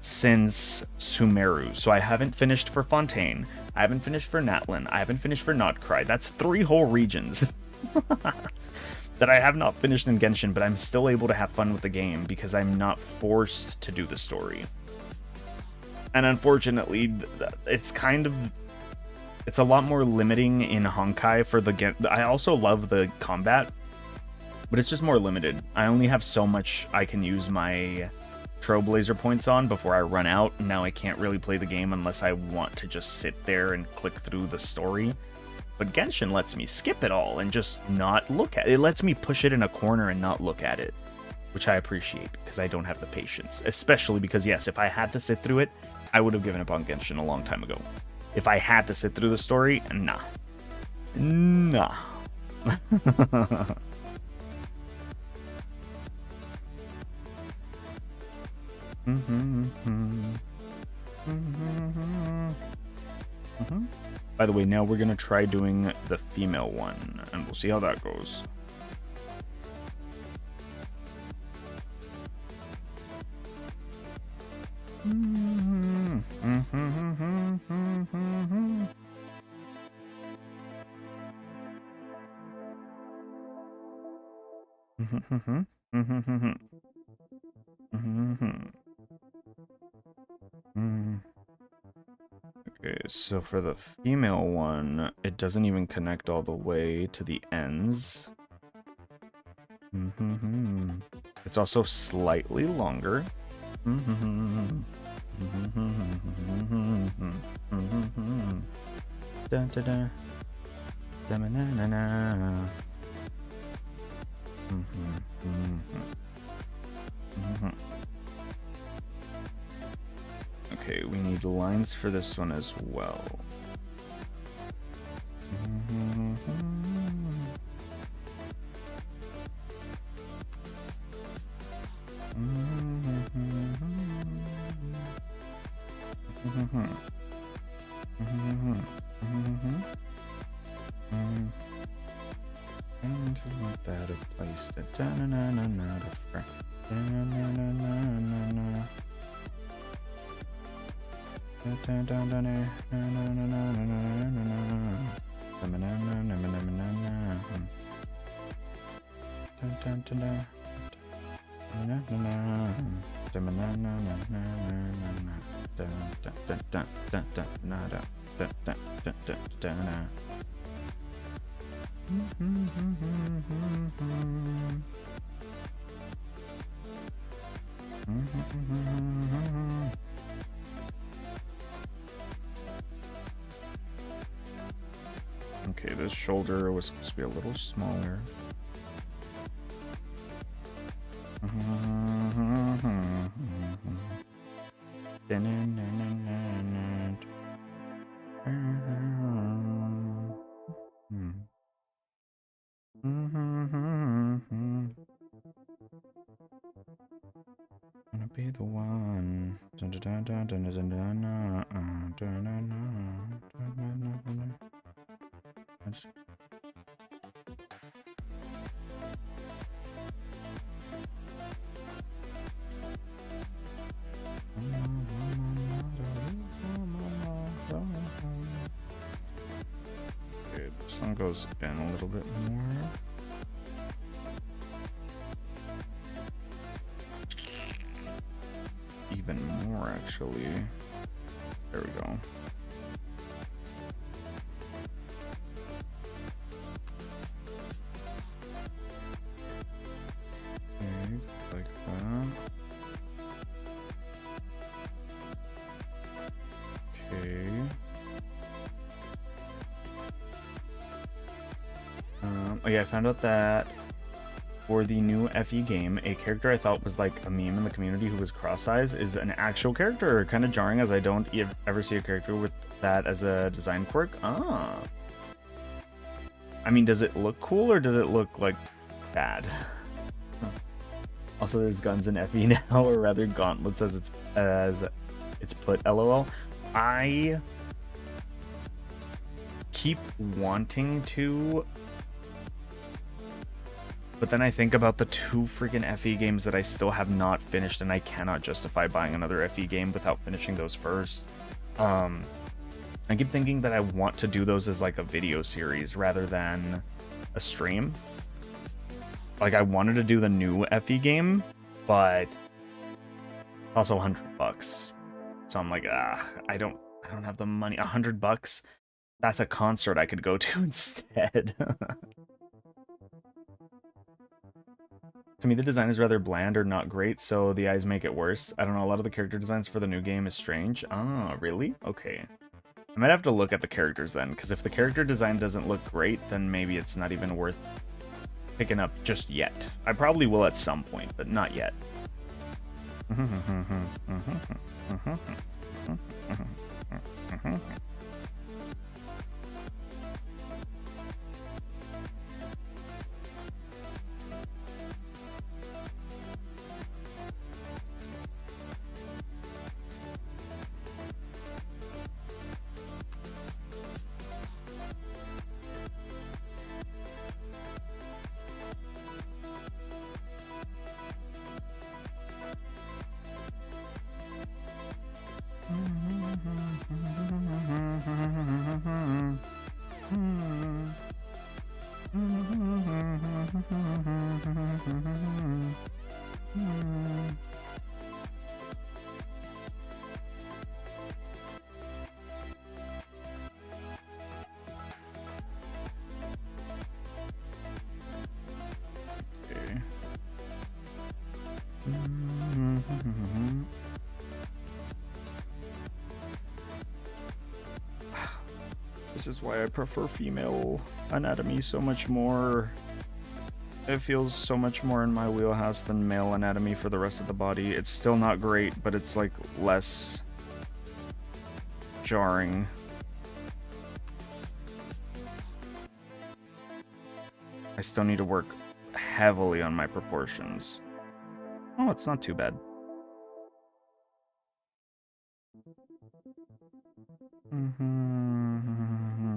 since Sumeru. So I haven't finished for Fontaine. I haven't finished for Natlin. I haven't finished for Notcry. That's 3 whole regions that I have not finished in Genshin, but I'm still able to have fun with the game because I'm not forced to do the story. And unfortunately, it's a lot more limiting in Honkai for the I also love the combat, but it's just more limited. I only have so much I can use my Trailblazer points on before I run out, and now I can't really play the game unless I want to just sit there and click through the story. But Genshin lets me skip it all and just not look at it. It lets me push it in a corner and not look at it, which I appreciate because I don't have the patience. Especially because, yes, if I had to sit through it, I would have given up on Genshin a long time ago. If I had to sit through the story, nah. Nah. By the way, now we're gonna try doing the female one, and we'll see how that goes. Okay, so for the female one, it doesn't even connect all the way to the ends. It's also slightly longer. Da da da. Da na na na. Okay, we need lines for this one as well. That a place that Okay, this shoulder was supposed to be a little smaller. Okay, this one goes in a little bit more. Even more, actually. There we go. Okay, like that. Okay. Oh yeah, I found out that for the new FE game, a character I thought was like a meme in the community who was cross-eyes is an actual character. Kind of jarring, as I don't ever see a character with that as a design quirk. Ah. I mean, does it look cool or does it look like bad? Also, there's guns in FE now, or rather gauntlets as it's put. LOL. I keep wanting to, but then I think about the 2 freaking FE games that I still have not finished, and I cannot justify buying another FE game without finishing those first. I keep thinking that I want to do those as like a video series rather than a stream. Like, I wanted to do the new FE game, but also $100. So I'm like, I don't have the money. $100? That's a concert I could go to instead. To me, the design is rather bland or not great, so the eyes make it worse. I don't know, a lot of the character designs for the new game is strange. Ah, really? Okay. I might have to look at the characters then, because if the character design doesn't look great, then maybe it's not even worth picking up just yet. I probably will at some point, but not yet. This is why I prefer female anatomy so much more. It feels so much more in my wheelhouse than male anatomy for the rest of the body. It's still not great, but it's like less jarring. I still need to work heavily on my proportions. Oh, it's not too bad.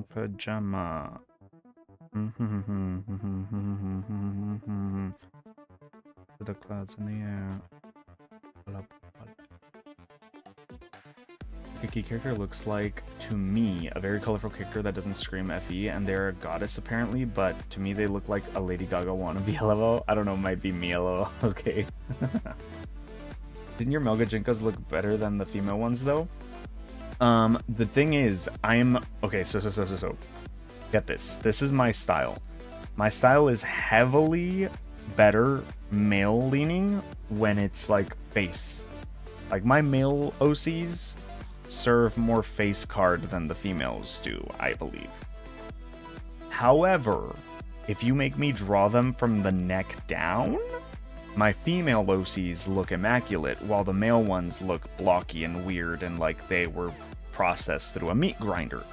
Pajama. For the clouds in the air. Kiki character looks like, to me, a very colorful character that doesn't scream FE, and they're a goddess apparently, but to me they look like a Lady Gaga wannabe LOL. I don't know, might be me LOL. Okay. Didn't your Melga Jinkas look better than the female ones though? The thing is, okay, so get this. This is my style. My style is heavily better male leaning when it's like face. Like my male OCs serve more face card than the females do, I believe. However, if you make me draw them from the neck down, my female OCs look immaculate, while the male ones look blocky and weird and like they were processed through a meat grinder.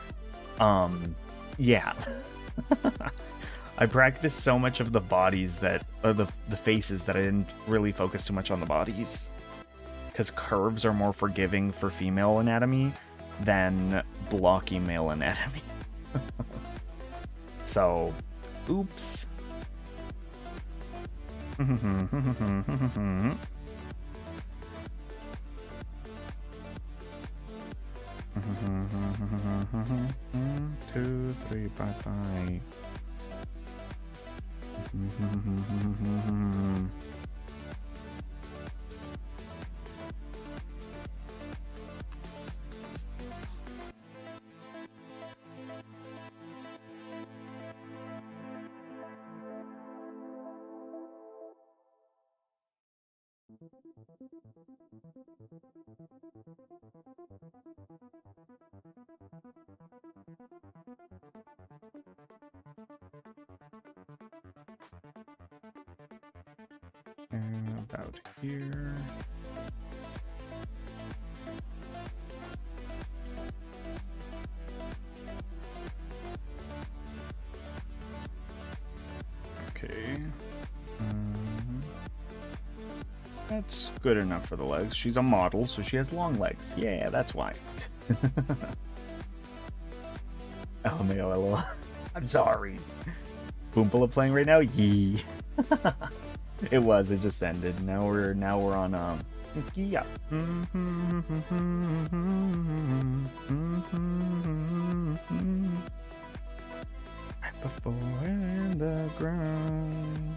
Yeah. I practiced so much of the bodies that, the faces that I didn't really focus too much on the bodies. because curves are more forgiving for female anatomy than blocky male anatomy. So, oops. Two, three, bye-bye. About here. Okay. That's good enough for the legs. She's a model, so she has long legs. Yeah, that's why. LMAO. I'm sorry. Boompala playing right now? Yee. It was. It just ended. Now we're on yeah. Before in the ground.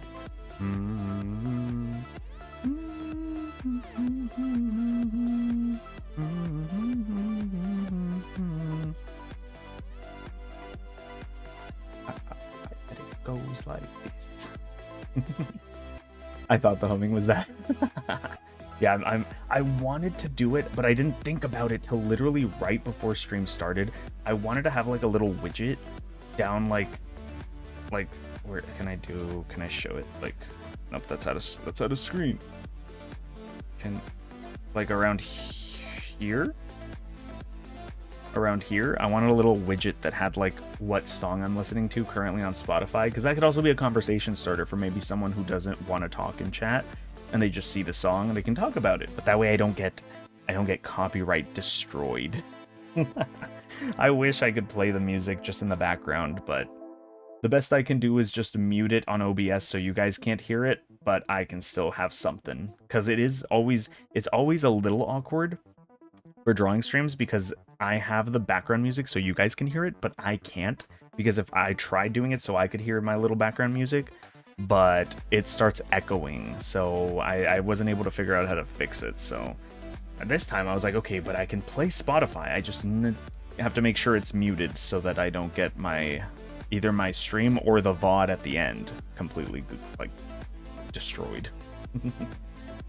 It goes like this. I thought the humming was that. Yeah, I wanted to do it, but I didn't think about it till literally right before stream started. I wanted to have like a little widget down like where can I show it? Like, nope, that's out of screen. Can, like, around here? Around here, I wanted a little widget that had like what song I'm listening to currently on Spotify, because that could also be a conversation starter for maybe someone who doesn't want to talk in chat and they just see the song and they can talk about it. But that way I don't get copyright destroyed. I wish I could play the music just in the background, but the best I can do is just mute it on OBS so you guys can't hear it, but I can still have something, because it's always a little awkward for drawing streams because I have the background music so you guys can hear it, but I can't, because if I tried doing it so I could hear my little background music, but it starts echoing, so I wasn't able to figure out how to fix it. So this time I was like, okay, but I can play Spotify. I just have to make sure it's muted so that I don't get either my stream or the VOD at the end completely like destroyed.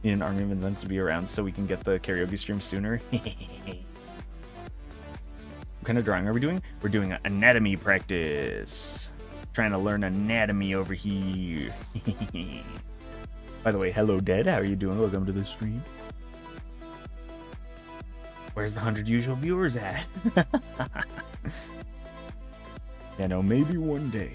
Need an army of them to be around so we can get the karaoke stream sooner. What kind of drawing are we doing? We're doing anatomy practice. Trying to learn anatomy over here. By the way, hello Dead, how are you doing? Welcome to the stream. Where's the 100 usual viewers at? You know, maybe one day.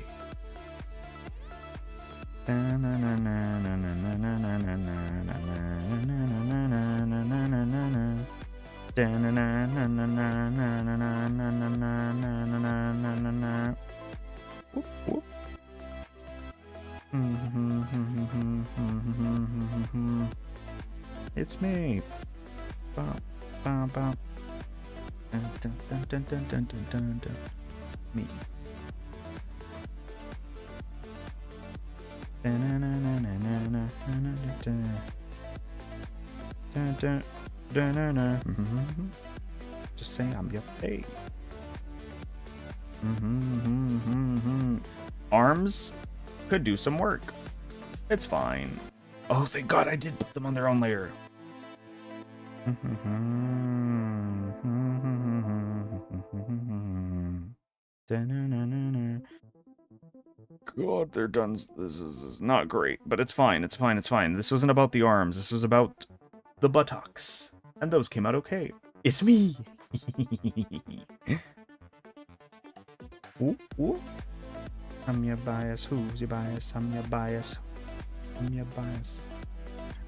It's me. Bop, bop, bop. Dun, dun, dun, dun, dun, dun, dun, dun. Me. Just say I'm your pay. Arms could do some work. It's fine. Oh, thank God I did put them on their own layer. God, they're done. This is not great, but it's fine. It's fine. It's fine. This wasn't about the arms. This was about the buttocks, and those came out okay. It's me. Ooh, ooh. I'm your bias. Who's your bias? I'm your bias. I'm your bias.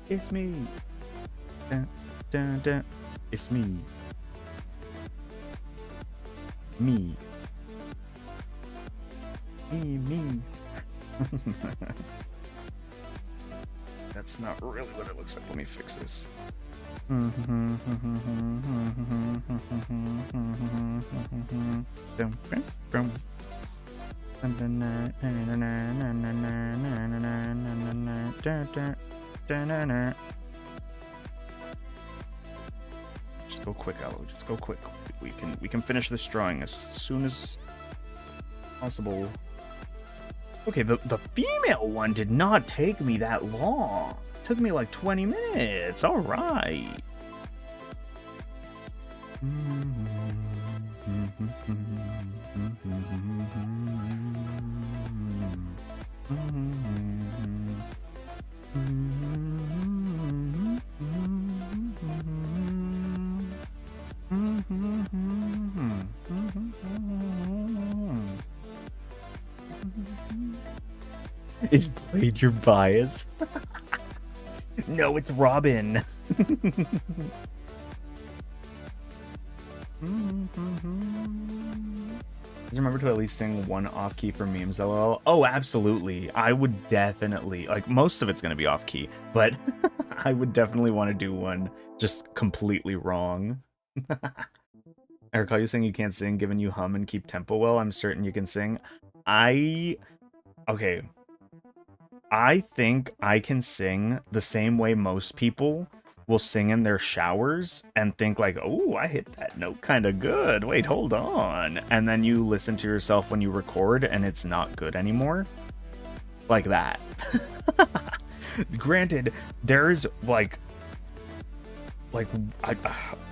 It's me. dun, dun. It's me. Me. Me. That's not really what it looks like. Let me fix this. Just go quick, Aloe. Just go quick. We can finish this drawing as soon as possible. Okay, the female one did not take me that long. It took me like 20 minutes. All right. Is Blade your bias? No, it's Robin. Remember to at least sing one off key for memes, lol. Oh, absolutely. I would definitely, like, most of it's going to be off key, but I would definitely want to do one just completely wrong. I recall you saying you can't sing given you hum and keep tempo well. I'm certain you can sing. Okay. I think I can sing the same way most people will sing in their showers and think like, oh, I hit that note kind of good. Wait, hold on. And then you listen to yourself when you record and it's not good anymore. Like that. Granted, there's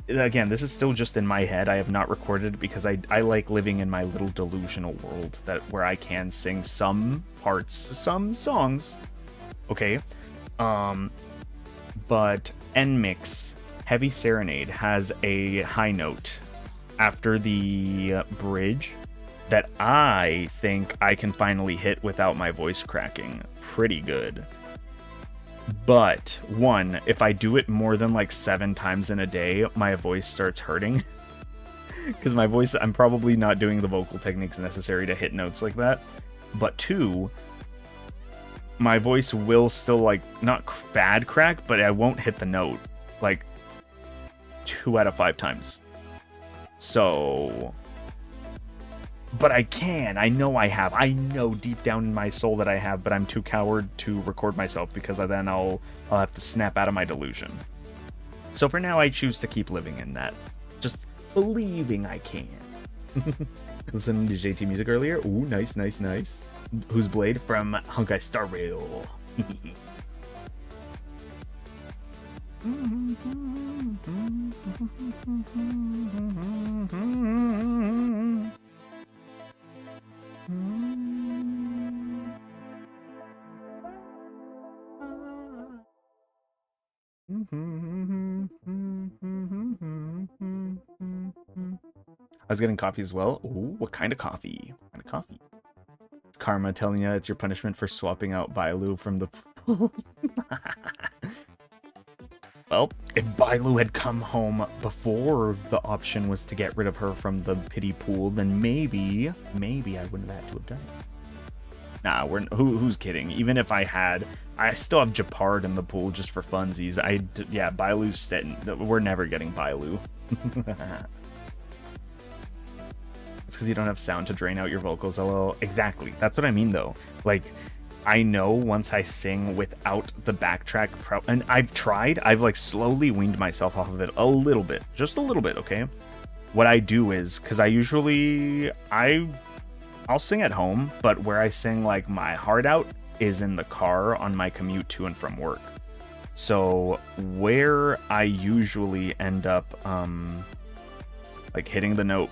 again, this is still just in my head. I have not recorded it because I like living in my little delusional world where I can sing some parts, some songs. Okay. But NMix Heavy Serenade has a high note after the bridge that I think I can finally hit without my voice cracking pretty good. But one, if I do it more than like 7 times in a day, my voice starts hurting. Because my voice, I'm probably not doing the vocal techniques necessary to hit notes like that. But 2, my voice will still like, not bad crack, but I won't hit the note like 2 out of 5 times. So, but I can. I know I have. I know deep down in my soul that I have, but I'm too coward to record myself because then I'll have to snap out of my delusion. So for now, I choose to keep living in that. Just believing I can. Listening to JT music earlier. Ooh, nice. Who's Blade? From Honkai Star Rail. I was getting coffee as well. Ooh, what kind of coffee? What kind of coffee? It's karma telling you it's your punishment for swapping out Bailu from the pool. Well, if Bailu had come home before the option was to get rid of her from the pity pool, then maybe I wouldn't have had to have done it. Nah, who's kidding? Even if I had, I still have Japard in the pool just for funsies. Yeah, Bailu's we're never getting Bailu. It's because you don't have sound to drain out your vocals, lol. Exactly. That's what I mean, though. Like, I know once I sing without the backtrack, and I've like slowly weaned myself off of it a little bit, just a little bit, okay? What I do is, because I'll sing at home, but where I sing like my heart out is in the car on my commute to and from work. So where I usually end up like hitting the note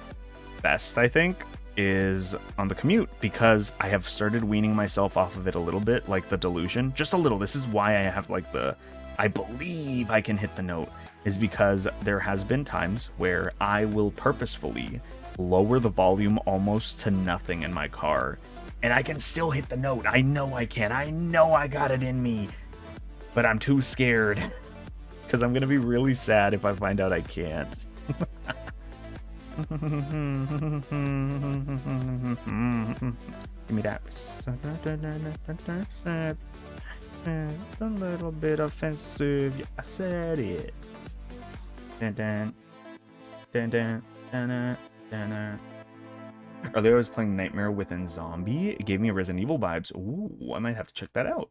best, I think, is on the commute, because I have started weaning myself off of it a little bit, like the delusion, just a little. This is why I have like I believe I can hit the note, is because there has been times where I will purposefully lower the volume almost to nothing in my car, and I can still hit the note. I know I can. I know I got it in me, but I'm too scared because I'm gonna be really sad if I find out I can't. Give me that. A little bit offensive. Yeah, I said it. Earlier I was playing Nightmare Within Zombie. It gave me Resident Evil vibes. Ooh, I might have to check that out.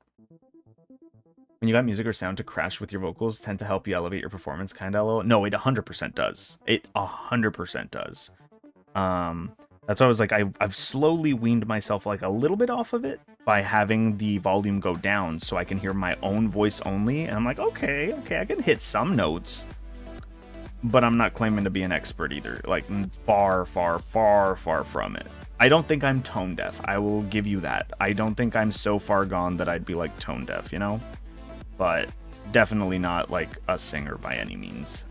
When you got music or sound to crash with your vocals, tend to help you elevate your performance, kind of. No, it 100% does. It 100% does. That's why I was like, I've slowly weaned myself like a little bit off of it by having the volume go down so I can hear my own voice only. And I'm like, okay, I can hit some notes. But I'm not claiming to be an expert either. Like, far, far, far, far from it. I don't think I'm tone deaf. I will give you that. I don't think I'm so far gone that I'd be like tone deaf, you know? But definitely not like a singer by any means.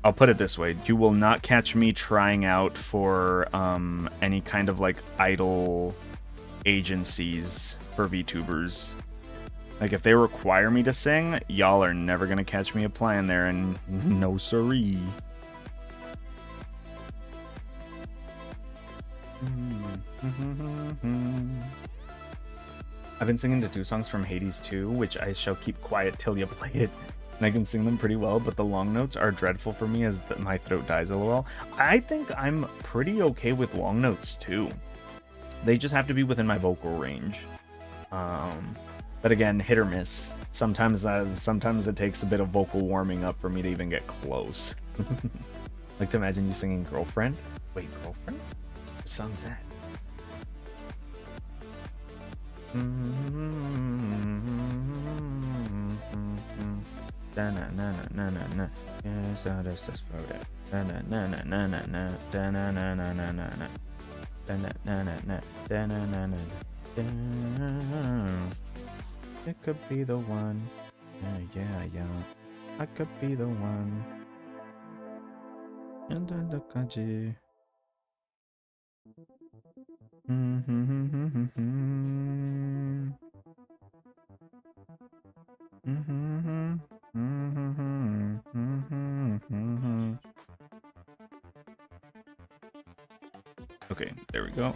I'll put it this way. You will not catch me trying out for any kind of like idol agencies for VTubers. Like, if they require me to sing, y'all are never gonna catch me applying there, and no siree. I've been singing to 2 songs from Hades 2, which I shall keep quiet till you play it. And I can sing them pretty well, but the long notes are dreadful for me as my throat dies a little. I think I'm pretty okay with long notes too. They just have to be within my vocal range. But again, hit or miss. Sometimes it takes a bit of vocal warming up for me to even get close. Like to imagine you singing Girlfriend. Wait, Girlfriend? What song's that? It could be the one. Yeah. I could be the one. Okay, there we go.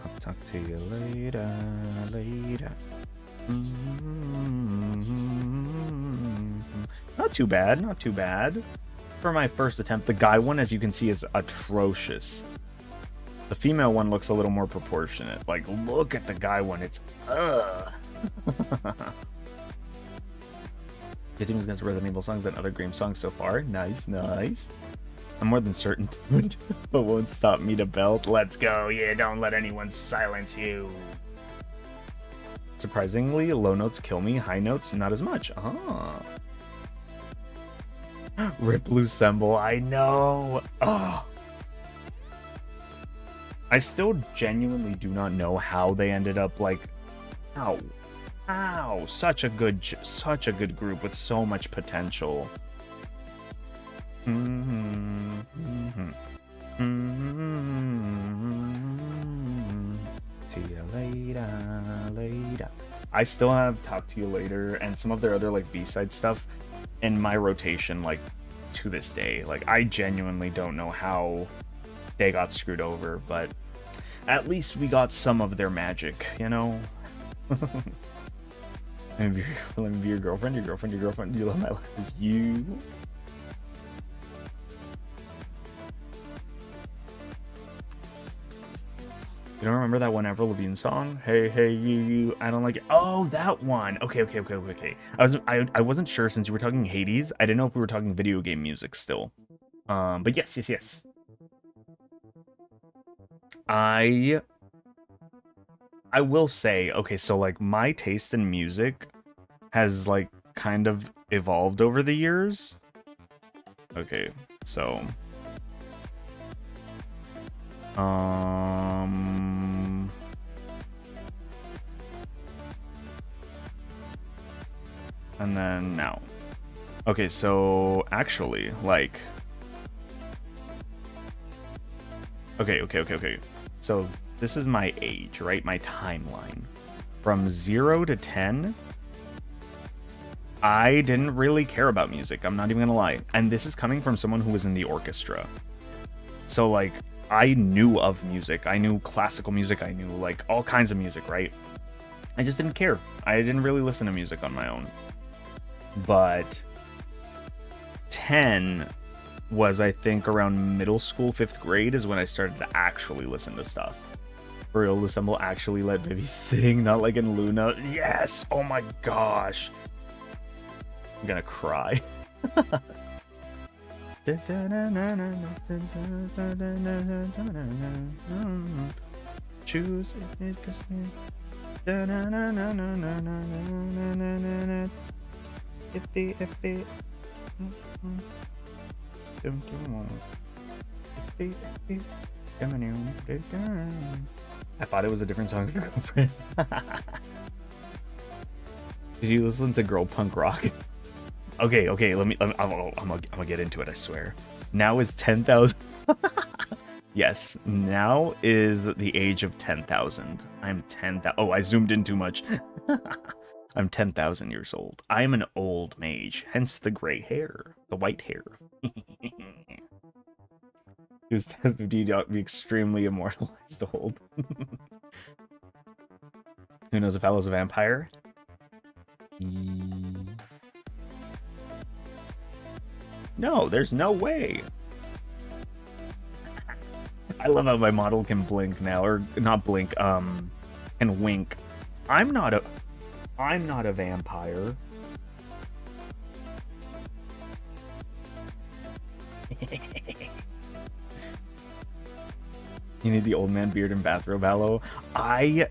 I'll talk to you later. Not too bad. For my first attempt, the guy one, as you can see, is atrocious. The female one looks a little more proportionate. Like, look at the guy one. It's, Your team's against Resident Evil songs and other Grimm songs so far. Nice. I'm more than certain, dude, but won't stop me to belt. Let's go. Yeah, don't let anyone silence you. Surprisingly, low notes kill me. High notes, not as much. Rip Lucemble, I know. I still genuinely do not know how they ended up like, such a good group with so much potential. See you later. I still have Talk to You Later and some of their other like B-side stuff in my rotation, like to this day. Like, I genuinely don't know how they got screwed over, but at least we got some of their magic, you know? Let me be your girlfriend. You love my life as you. You don't remember that one Avril Lavigne song? Hey, you, I don't like it. Oh, that one. Okay. I wasn't sure since you were talking Hades. I didn't know if we were talking video game music still. But yes. I will say, okay, so like my taste in music has like kind of evolved over the years. Okay, so and then now. Okay, so actually, like, okay. So this is my age, right? My timeline. From 0 to 10, I didn't really care about music. I'm not even gonna lie. And this is coming from someone who was in the orchestra. So, like, I knew of music. I knew classical music. I knew, like, all kinds of music, right? I just didn't care. I didn't really listen to music on my own. But 10 was, I think, around middle school, 5th grade is when I started to actually listen to stuff. For real, Lusemble actually let Vivi sing, not like in Luna. Yes! Oh my gosh! I'm gonna cry. Choose it. I thought it was a different song for Girlfriend. Did you listen to Girl Punk Rock? Okay, I'm gonna get into it, I swear. Now is 10,000. Yes, now is the age of 10,000. I'm 10,000. Oh, I zoomed in too much. I'm 10,000 years old. I am an old mage, hence the gray hair, the white hair. He was 1050 to be extremely immortalized old. Who knows if Alo's a vampire? No, there's no way. I love how my model can blink now, or not blink, can wink. I'm not a vampire. You need the old man beard and bathrobe Aloe. I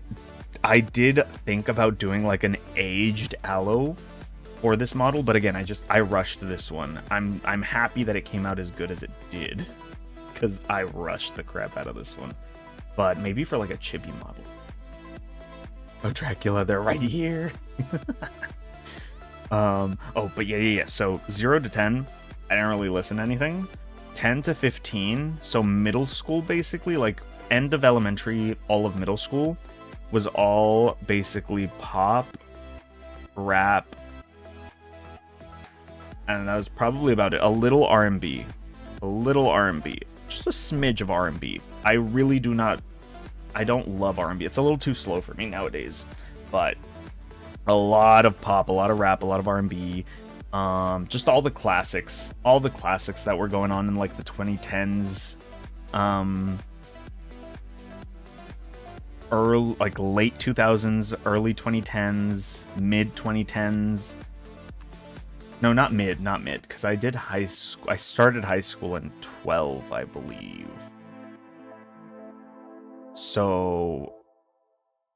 did think about doing like an aged Aloe for this model, but again, I rushed this one. I'm happy that it came out as good as it did, because I rushed the crap out of this one. But maybe for like a chibi model. Oh, Dracula, they're right here. Oh, but yeah. So 0 to 10, I didn't really listen to anything. 10 to 15, so middle school basically, like end of elementary, all of middle school, was all basically pop, rap, and that was probably about it. A little R&B. Just a smidge of R&B. I don't love R&B. It's a little too slow for me nowadays. But a lot of pop, a lot of rap, a lot of R&B. Just all the classics. All the classics that were going on in like the 2010s. Like late 2000s, early 2010s, mid 2010s. No, not mid, because I did high school. I started high school in 12, I believe. So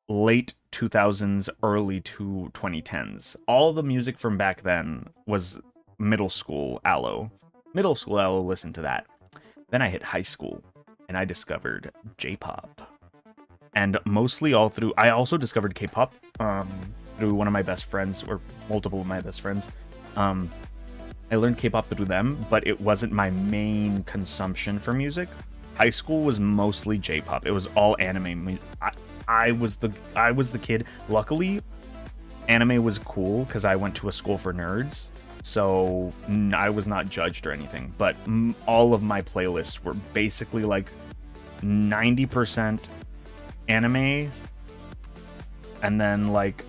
late 2000s, early 2010s. All the music from back then was middle school Aloe. Middle school Aloe, listen to that. Then I hit high school, and I discovered J-pop. And mostly all through... I also discovered K-pop through one of my best friends, or multiple of my best friends. I learned K-pop through them, but it wasn't my main consumption for music. High school was mostly J-pop. It was all anime. I was the kid. Luckily, anime was cool because I went to a school for nerds, so I was not judged or anything. But all of my playlists were basically like 90% anime, and then like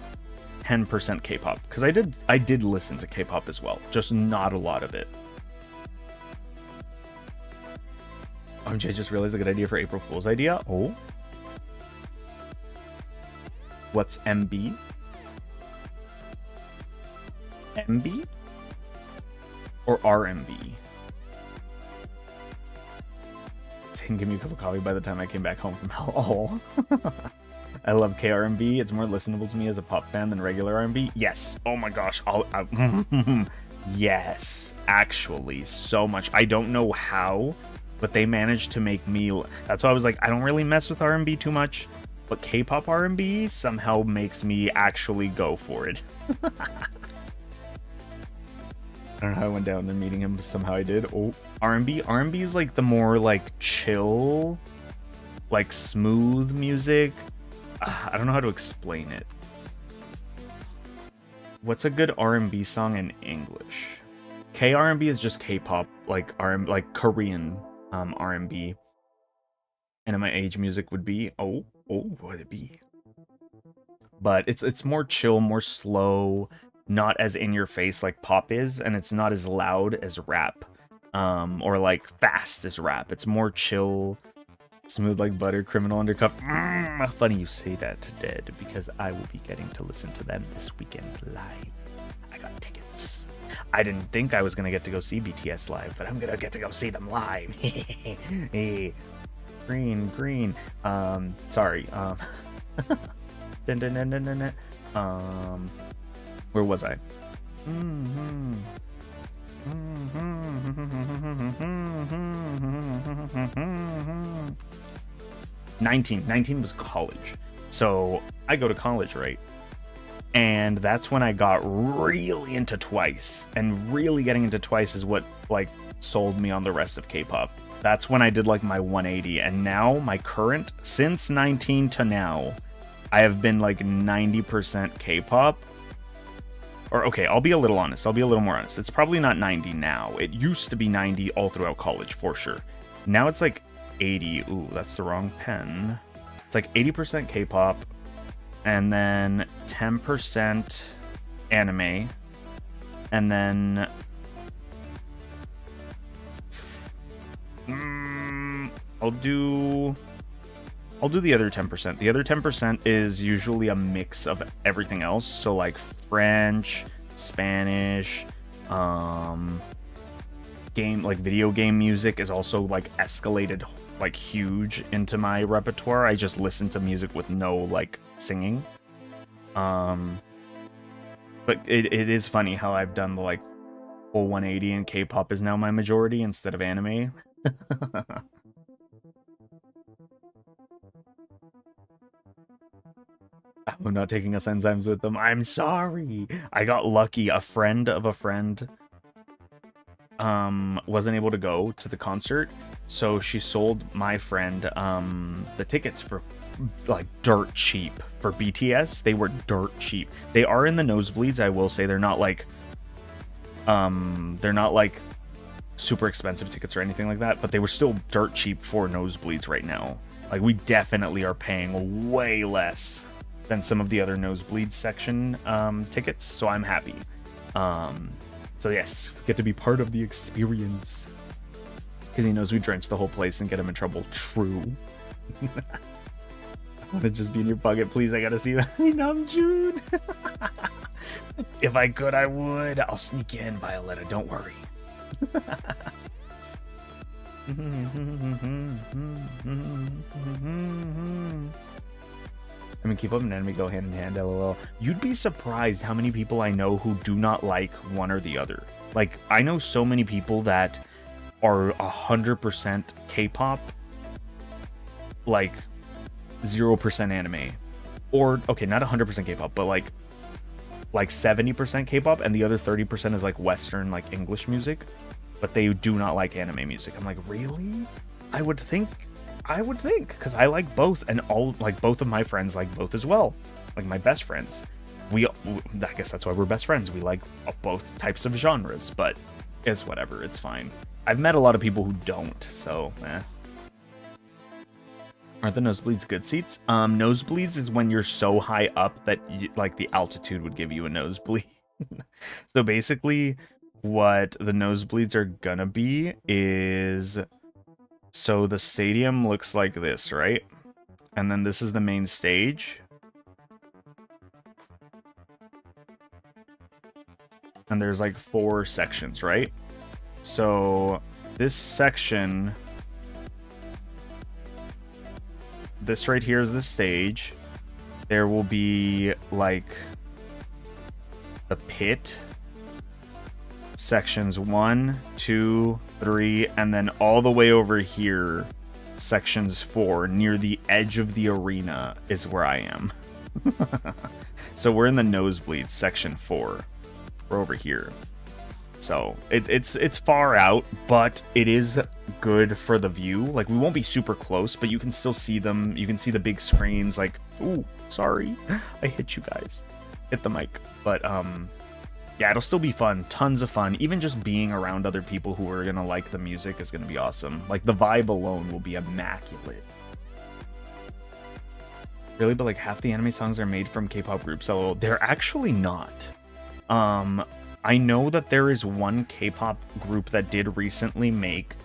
10% K-pop, because I did listen to K-pop as well, just not a lot of it. OMG, I just realized a good idea for April Fool's idea. Oh, what's MB? MB or RMB? Didn't give me a cup of coffee by the time I came back home from hell. Oh. I love KRMB. It's more listenable to me as a pop fan than regular R&B. Yes. Oh my gosh. Yes. Actually, so much. I don't know how, but they managed to make me... That's why I was like, I don't really mess with R&B too much, but K-pop R&B somehow makes me actually go for it. I don't know how I went down there meeting him, but somehow I did. Oh, R&B. R&B is like the more like chill, like smooth music. I don't know how to explain it. What's a good R&B song in English? K-R&B is just K-pop, like like Korean R&B. And in my age, music would be what would it be? But it's more chill, more slow, not as in your face like pop is, and it's not as loud as rap, or like fast as rap. It's more chill, smooth like butter, criminal undercuff. Funny you say that, Dead, because I will be getting to listen to them this weekend live. I got tickets. I didn't think I was gonna get to go see BTS live, but I'm gonna get to go see them live. Hey, green. Sorry. Where was I? 19 was college. So I go to college, right? And that's when I got really into Twice. And really getting into Twice is what like sold me on the rest of K-pop. That's when I did like my 180. And now my current, since 19 to now, I have been like 90% K-pop. Or okay, I'll be a little honest. I'll be a little more honest. It's probably not 90 now. It used to be 90 all throughout college for sure. Now it's like 80. Ooh, that's the wrong pen. It's like 80% K-pop, and then 10% anime, and then I'll do the other 10%. The other 10% is usually a mix of everything else. So like French, Spanish, video game music is also like escalated like huge into my repertoire. I just listen to music with no like singing. But it is funny how I've done the like full 180 and K-pop is now my majority instead of anime. I'm not taking us enzymes with them. I'm sorry. I got lucky. A friend of a friend wasn't able to go to the concert, so she sold my friend the tickets for like dirt cheap for BTS. They were dirt cheap. They are in the nosebleeds, I will say. They're not like super expensive tickets or anything like that, but they were still dirt cheap for nosebleeds right now. Like we definitely are paying way less than some of the other nosebleed section tickets, so I'm happy. So yes, get to be part of the experience. Because he knows we drench the whole place and get him in trouble. True. I want to just be in your pocket, please. I gotta see that. Namjoon. If I could, I would. I'll sneak you in, Violetta. Don't worry. I mean, K-pop and anime go hand in hand, lol. You'd be surprised how many people I know who do not like one or the other. Like, I know so many people that are 100% K-pop, like 0% anime. Or, okay, not 100% K-pop, but like 70% K-pop, and the other 30% is like Western, like English music, but they do not like anime music. I'm like, really? I would think, because I like both, and all like both of my friends like both as well. Like my best friends, I guess that's why we're best friends. We like both types of genres, but it's whatever. It's fine. I've met a lot of people who don't, so Aren't the nosebleeds good seats? Nosebleeds is when you're so high up that like the altitude would give you a nosebleed. So basically, what the nosebleeds are gonna be is, so the stadium looks like this, right? And then this is the main stage. And there's like 4 sections, right? So this section, this right here is the stage. There will be like the pit, sections 1, 2, 3, and then all the way over here, sections 4, near the edge of the arena is where I am. So we're in the nosebleeds, section 4. We're over here. So it's far out, but it is good for the view. Like, we won't be super close, but you can still see them. You can see the big screens. Like, ooh, sorry, I hit you guys. hit the mic. But yeah, it'll still be fun. Tons of fun. Even just being around other people who are gonna like the music is gonna be awesome. Like, the vibe alone will be immaculate. Really, but like half the anime songs are made from K-pop groups. So they're actually not. I know that there is one K-pop group that did recently make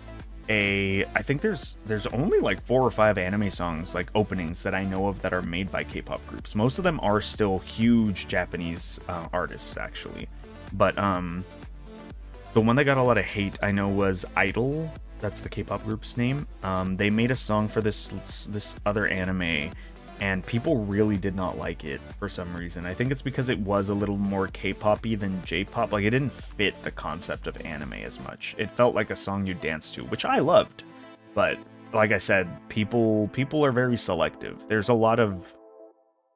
I think there's only like 4 or 5 anime songs, like openings, that I know of that are made by K-pop groups. Most of them are still huge Japanese artists, actually. But the one that got a lot of hate, I know, was Idol. That's the K-pop group's name. They made a song for this other anime, and people really did not like it for some reason. I think it's because it was a little more K-pop-y than J-pop. Like, it didn't fit the concept of anime as much. It felt like a song you dance to, which I loved. But like I said, people are very selective. There's a lot of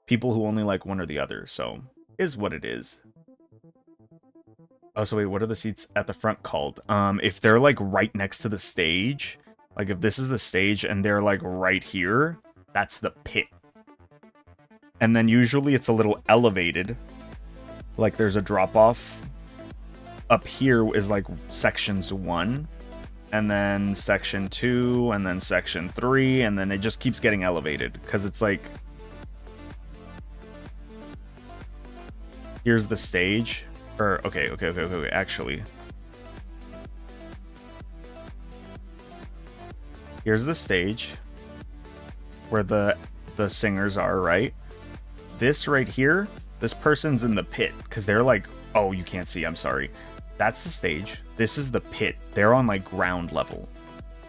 people who only like one or the other, so is what it is. Oh, so wait, what are the seats at the front called? If they're like right next to the stage, like if this is the stage and they're like right here, that's the pit. And then usually it's a little elevated. Like, there's a drop-off. Up here is like sections 1. And then section 2. And then section 3. And then it just keeps getting elevated. Because it's like... Here's the stage. Or, okay, actually. Here's the stage. Where the singers are, right? This right here, this person's in the pit, because they're like, oh, you can't see, I'm sorry. That's the stage. This is the pit. They're on like ground level.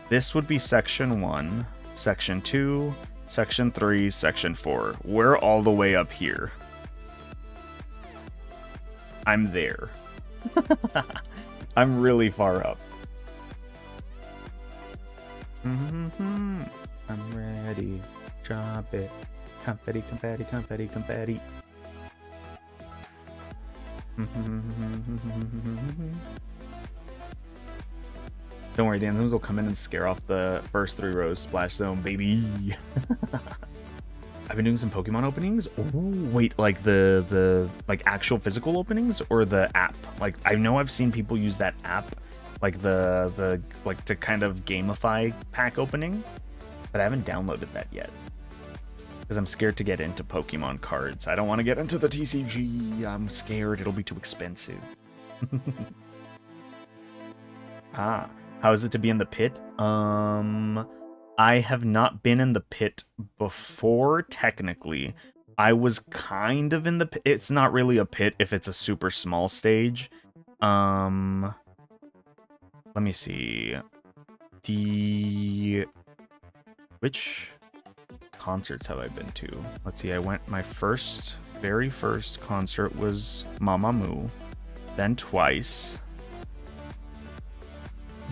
This would be section 1, section 2, section 3, section 4. We're all the way up here. I'm there. I'm really far up. I'm ready. Drop it. Confetti, confetti, confetti, confetti. Don't worry, the anthems will come in and scare off the first 3 rows. Splash zone, baby. I've been doing some Pokemon openings. Ooh, wait, like the like actual physical openings or the app? Like, I know I've seen people use that app, like the like to kind of gamify pack opening, but I haven't downloaded that yet. Because I'm scared to get into Pokemon cards. I don't want to get into the TCG. I'm scared it'll be too expensive. How is it to be in the pit? I have not been in the pit before, technically. I was kind of in the pit. It's not really a pit if it's a super small stage. Let me see. Which concerts have I been to? Let's see, my very first concert was Mamamoo, then Twice,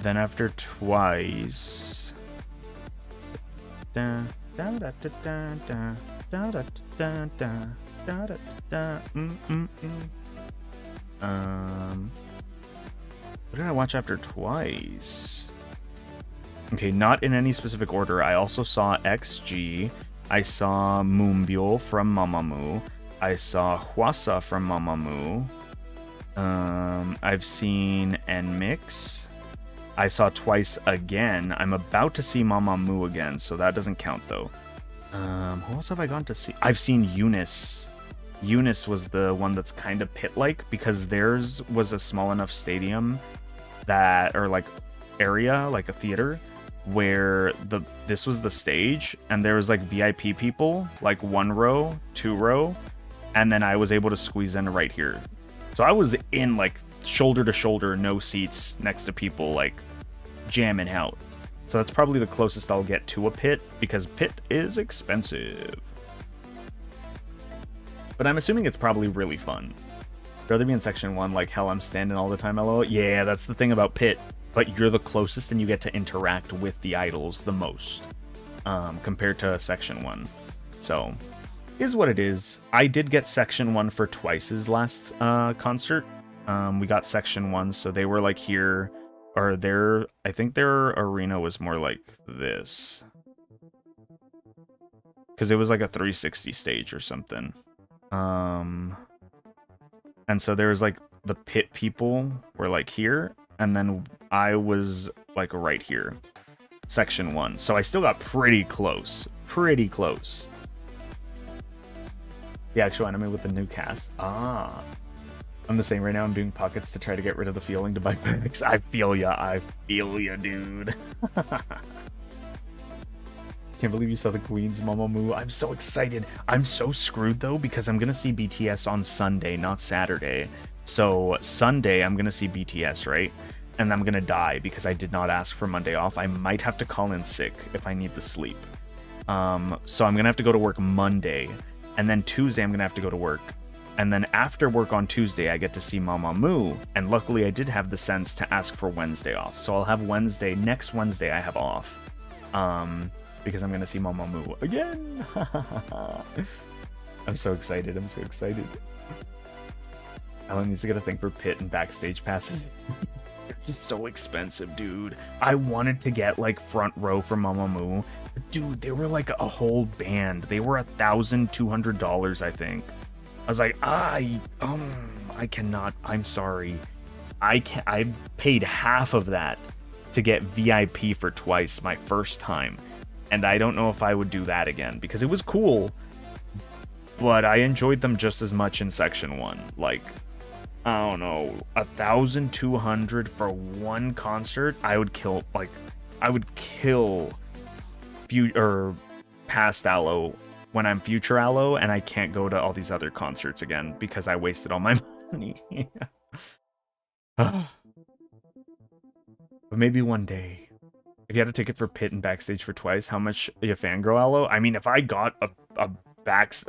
then after Twice, what did I watch after Twice? Okay, not in any specific order. I also saw XG. I saw Moonbyul from Mamamoo. I saw Hwasa from Mamamoo. I've seen NMIX. I saw Twice again. I'm about to see Mamamoo again, so that doesn't count though. Who else have I gone to see? I've seen Eunice. Eunice was the one that's kind of pit-like because theirs was a small enough stadium that, or like area, like a theater, where this was the stage and there was like VIP people, like 1 row, 2 row, and then I was able to squeeze in right here. So I was in like shoulder to shoulder, no seats, next to people, like jamming out. So that's probably the closest I'll get to a pit, because pit is expensive. But I'm assuming it's probably really fun. I'd rather be in section 1, like hell, I'm standing all the time, lol. Yeah, that's the thing about pit. But you're the closest and you get to interact with the idols the most, compared to section 1. So, is what it is. I did get section 1 for Twice's last concert. We got section 1, so they were like here, or I think their arena was more like this. Because it was like a 360 stage or something. And so there was like the pit people were like here, and then I was like right here, section 1. So I still got pretty close, pretty close. The actual anime with the new cast. Ah, I'm the same right now. I'm doing pockets to try to get rid of the feeling to buy packs. I feel ya, dude. Can't believe you saw the Queen's Mamamoo. I'm so excited. I'm so screwed though because I'm gonna see BTS on Sunday, not Saturday. So Sunday I'm gonna see BTS, right? And I'm gonna die because I did not ask for Monday off. I might have to call in sick if I need the sleep. So I'm gonna have to go to work Monday, and then Tuesday I'm gonna have to go to work. And then after work on Tuesday, I get to see Mamamoo. And luckily I did have the sense to ask for Wednesday off. So I'll have Wednesday, next Wednesday I have off. Because I'm gonna see Mamamoo again. I'm so excited. I'm so excited. Alan needs to get a thing for pit and backstage passes. They're just so expensive, dude. I wanted to get like front row for Mamamoo. Dude, they were like a whole band. They were $1,200, I think. I was like, I cannot. I'm sorry. I paid half of that to get VIP for twice my first time. And I don't know if I would do that again because it was cool, but I enjoyed them just as much in section 1. Like, I don't know, 1,200 for one concert. I would kill past Aloe when I'm future Aloe, and I can't go to all these other concerts again because I wasted all my money. But maybe one day. If you had a ticket for pit and backstage for twice, how much you fangirl Aloe? I mean, if I got a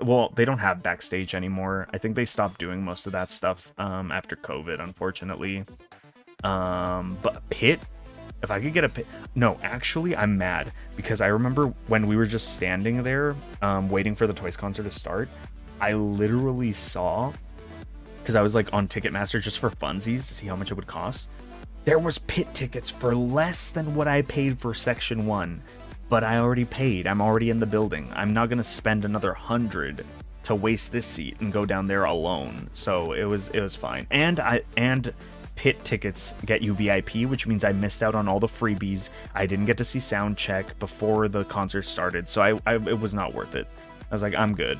well, they don't have backstage anymore. I think they stopped doing most of that stuff after COVID, unfortunately. But pit, if I could get a pit, no, actually, I'm mad because I remember when we were just standing there, waiting for the Twice concert to start. I literally saw, because I was like on Ticketmaster just for funsies to see how much it would cost. There was pit tickets for less than what I paid for section 1, but I already paid. I'm already in the building. I'm not gonna spend another 100 to waste this seat and go down there alone. So it was fine. And pit tickets get you VIP, which means I missed out on all the freebies. I didn't get to see sound check before the concert started, so it was not worth it. I was like, I'm good.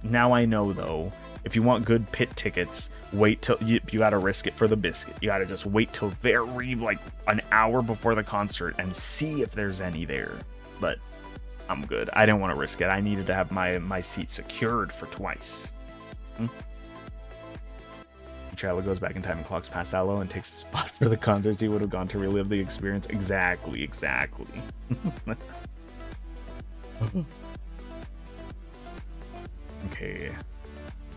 Now I know though. If you want good pit tickets, wait till you gotta risk it for the biscuit. You gotta just wait till very like an hour before the concert and see if there's any there. But I'm good. I didn't want to risk it. I needed to have my seat secured for twice. Charlie goes back in time and clocks past Aloe and takes a spot for the concerts he would have gone to relive the experience. Exactly. Okay.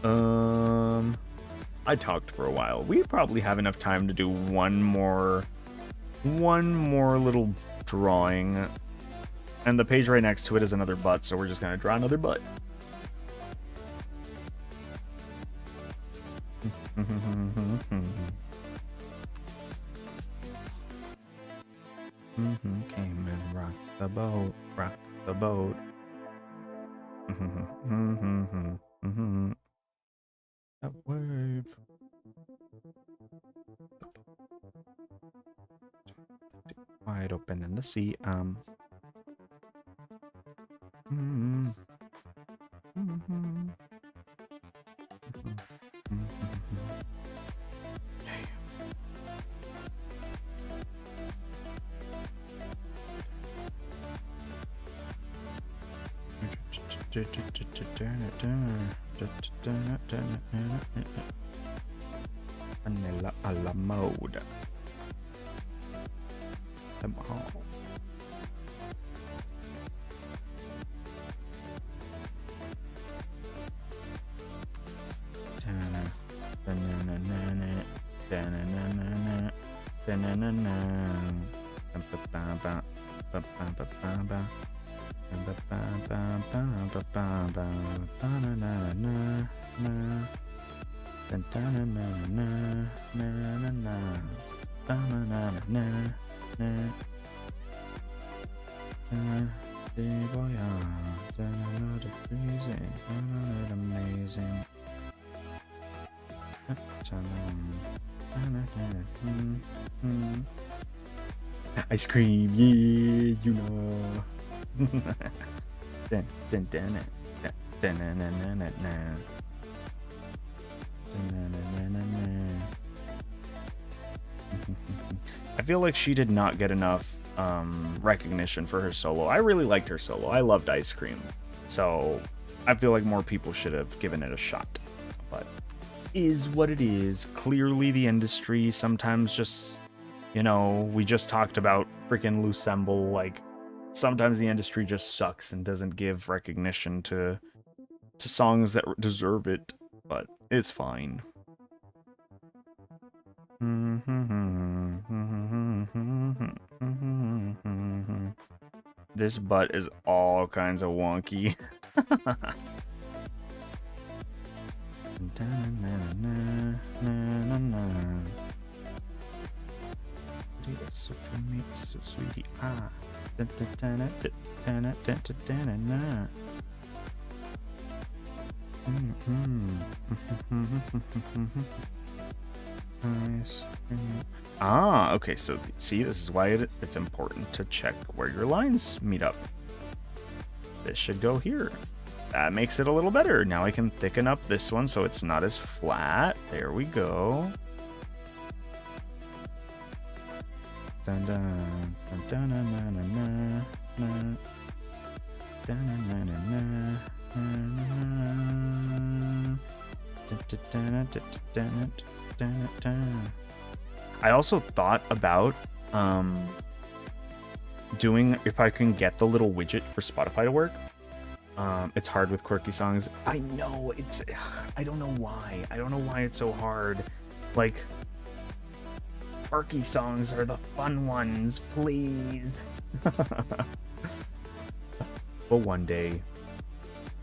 I talked for a while. We probably have enough time to do one more little drawing. And the page right next to it is another butt, so we're just gonna draw another butt. Came and rock the boat, rock the boat. That wave. Wide open in the sea. Vanilla a la mode. Them all. Amazing. Ice cream, yeah, you know. Dun, dun, dun, dun, dun, dun, dun, dun, dun, dun. I feel like she did not get enough recognition for her solo. I really liked her solo. I loved Ice Cream. So I feel like more people should have given it a shot. But is what it is. Clearly the industry sometimes just, you know, we just talked about freaking Lucemble. Like, sometimes the industry just sucks and doesn't give recognition to songs that deserve it. But it's fine. This butt is all kinds of wonky. So sweetie. Ah. Ah, okay, so see, this is why it's important to check where your lines meet up. This should go here. That makes it a little better. Now I can thicken up this one so it's not as flat. There we go. Dun dun dun dun dun dun dun dun dun dun. I also thought about doing, if I can get the little widget for Spotify to work. It's hard with quirky songs. I know, I don't know why. I don't know why it's so hard. Like, quirky songs are the fun ones, please. But one day.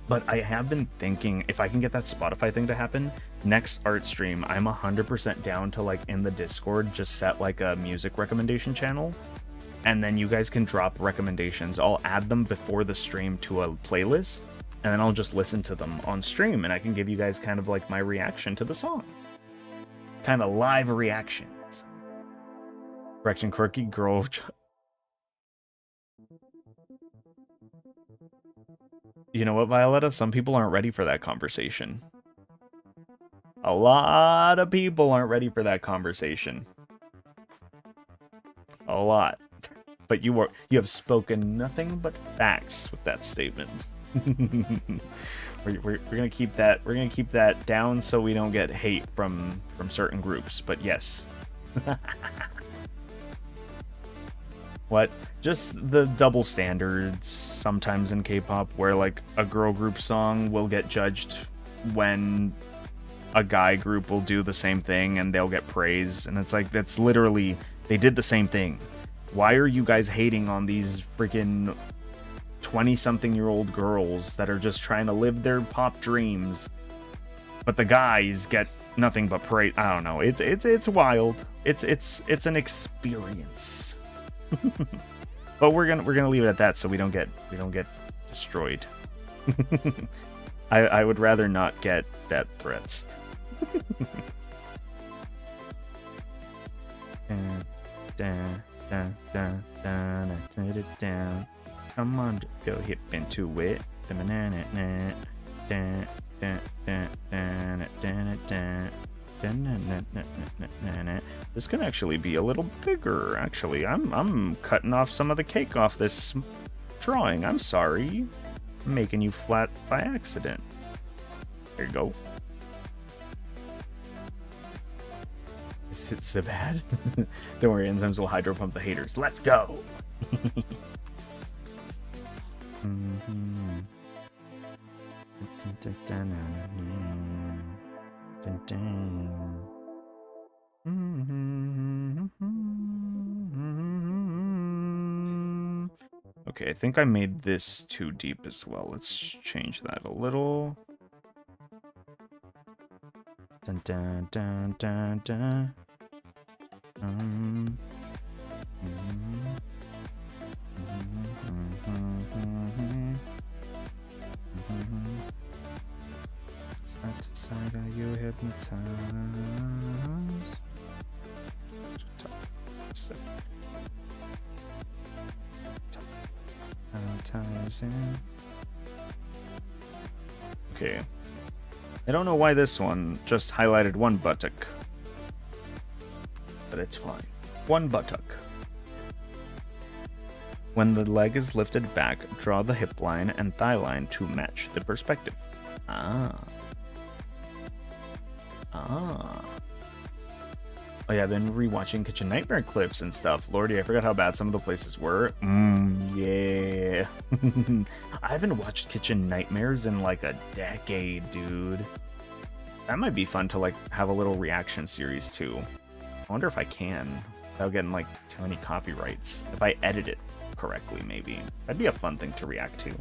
But I have been thinking, if I can get that Spotify thing to happen, next art stream, I'm 100% down to, like, in the Discord, just set, like, a music recommendation channel. And then you guys can drop recommendations. I'll add them before the stream to a playlist, and then I'll just listen to them on stream, and I can give you guys kind of, like, my reaction to the song. Kind of live reactions. Correction, quirky girl... You know what, Violetta? Some people aren't ready for that conversation. A lot of people aren't ready for that conversation. A lot. But you have spoken nothing but facts with that statement. we're gonna keep that. We're gonna keep that down so we don't get hate from certain groups. But yes. What? Just the double standards sometimes in K-pop, where like a girl group song will get judged when a guy group will do the same thing and they'll get praise, and it's like, that's literally, they did the same thing. Why are you guys hating on these freaking 20-something-year-old girls that are just trying to live their pop dreams, but the guys get nothing but praise? I don't know. It's wild. It's an experience. But we're gonna leave it at that so we don't get destroyed. I would rather not get death threats. Come on, go hip into it. This can actually be a little bigger. Actually, I'm cutting off some of the cake off this drawing. I'm sorry. I'm making you flat by accident. There you go. Is it so bad? Don't worry, enzymes will hydro pump the haters. Let's go. Okay, I think I made this too deep as well. Let's change that a little. Dun, dun, dun, dun, dun. inside are you hypnotized? Hypnotizing. Okay. I don't know why this one just highlighted one buttock. But it's fine. One buttock. When the leg is lifted back, draw the hip line and thigh line to match the perspective. Ah. Ah. Oh yeah, I've been rewatching Kitchen Nightmare clips and stuff. Lordy, I forgot how bad some of the places were. Yeah. I haven't watched Kitchen Nightmares in like a decade, dude. That might be fun to like have a little reaction series too. I wonder if I can without getting like too many copyrights. If I edit it correctly, maybe. That'd be a fun thing to react to.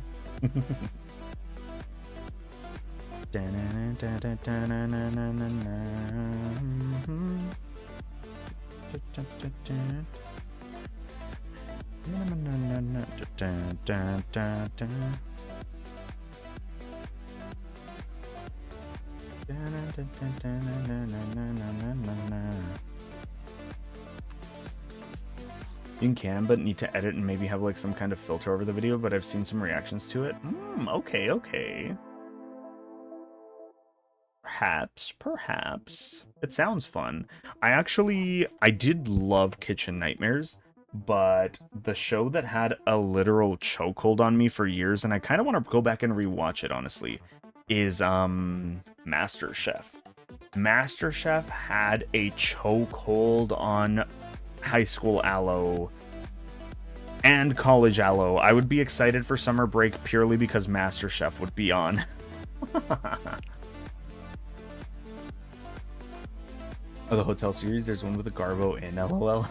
You can, but need to edit and maybe have like some kind of filter over the video, but I've seen some reactions to it. Okay. Perhaps. It sounds fun. I did love Kitchen Nightmares, but the show that had a literal chokehold on me for years, and I kind of want to go back and rewatch it, honestly, is MasterChef. MasterChef had a chokehold on high school Aloe and college Aloe. I would be excited for summer break purely because MasterChef would be on. Oh, the hotel series, there's one with a Garbo in LOL.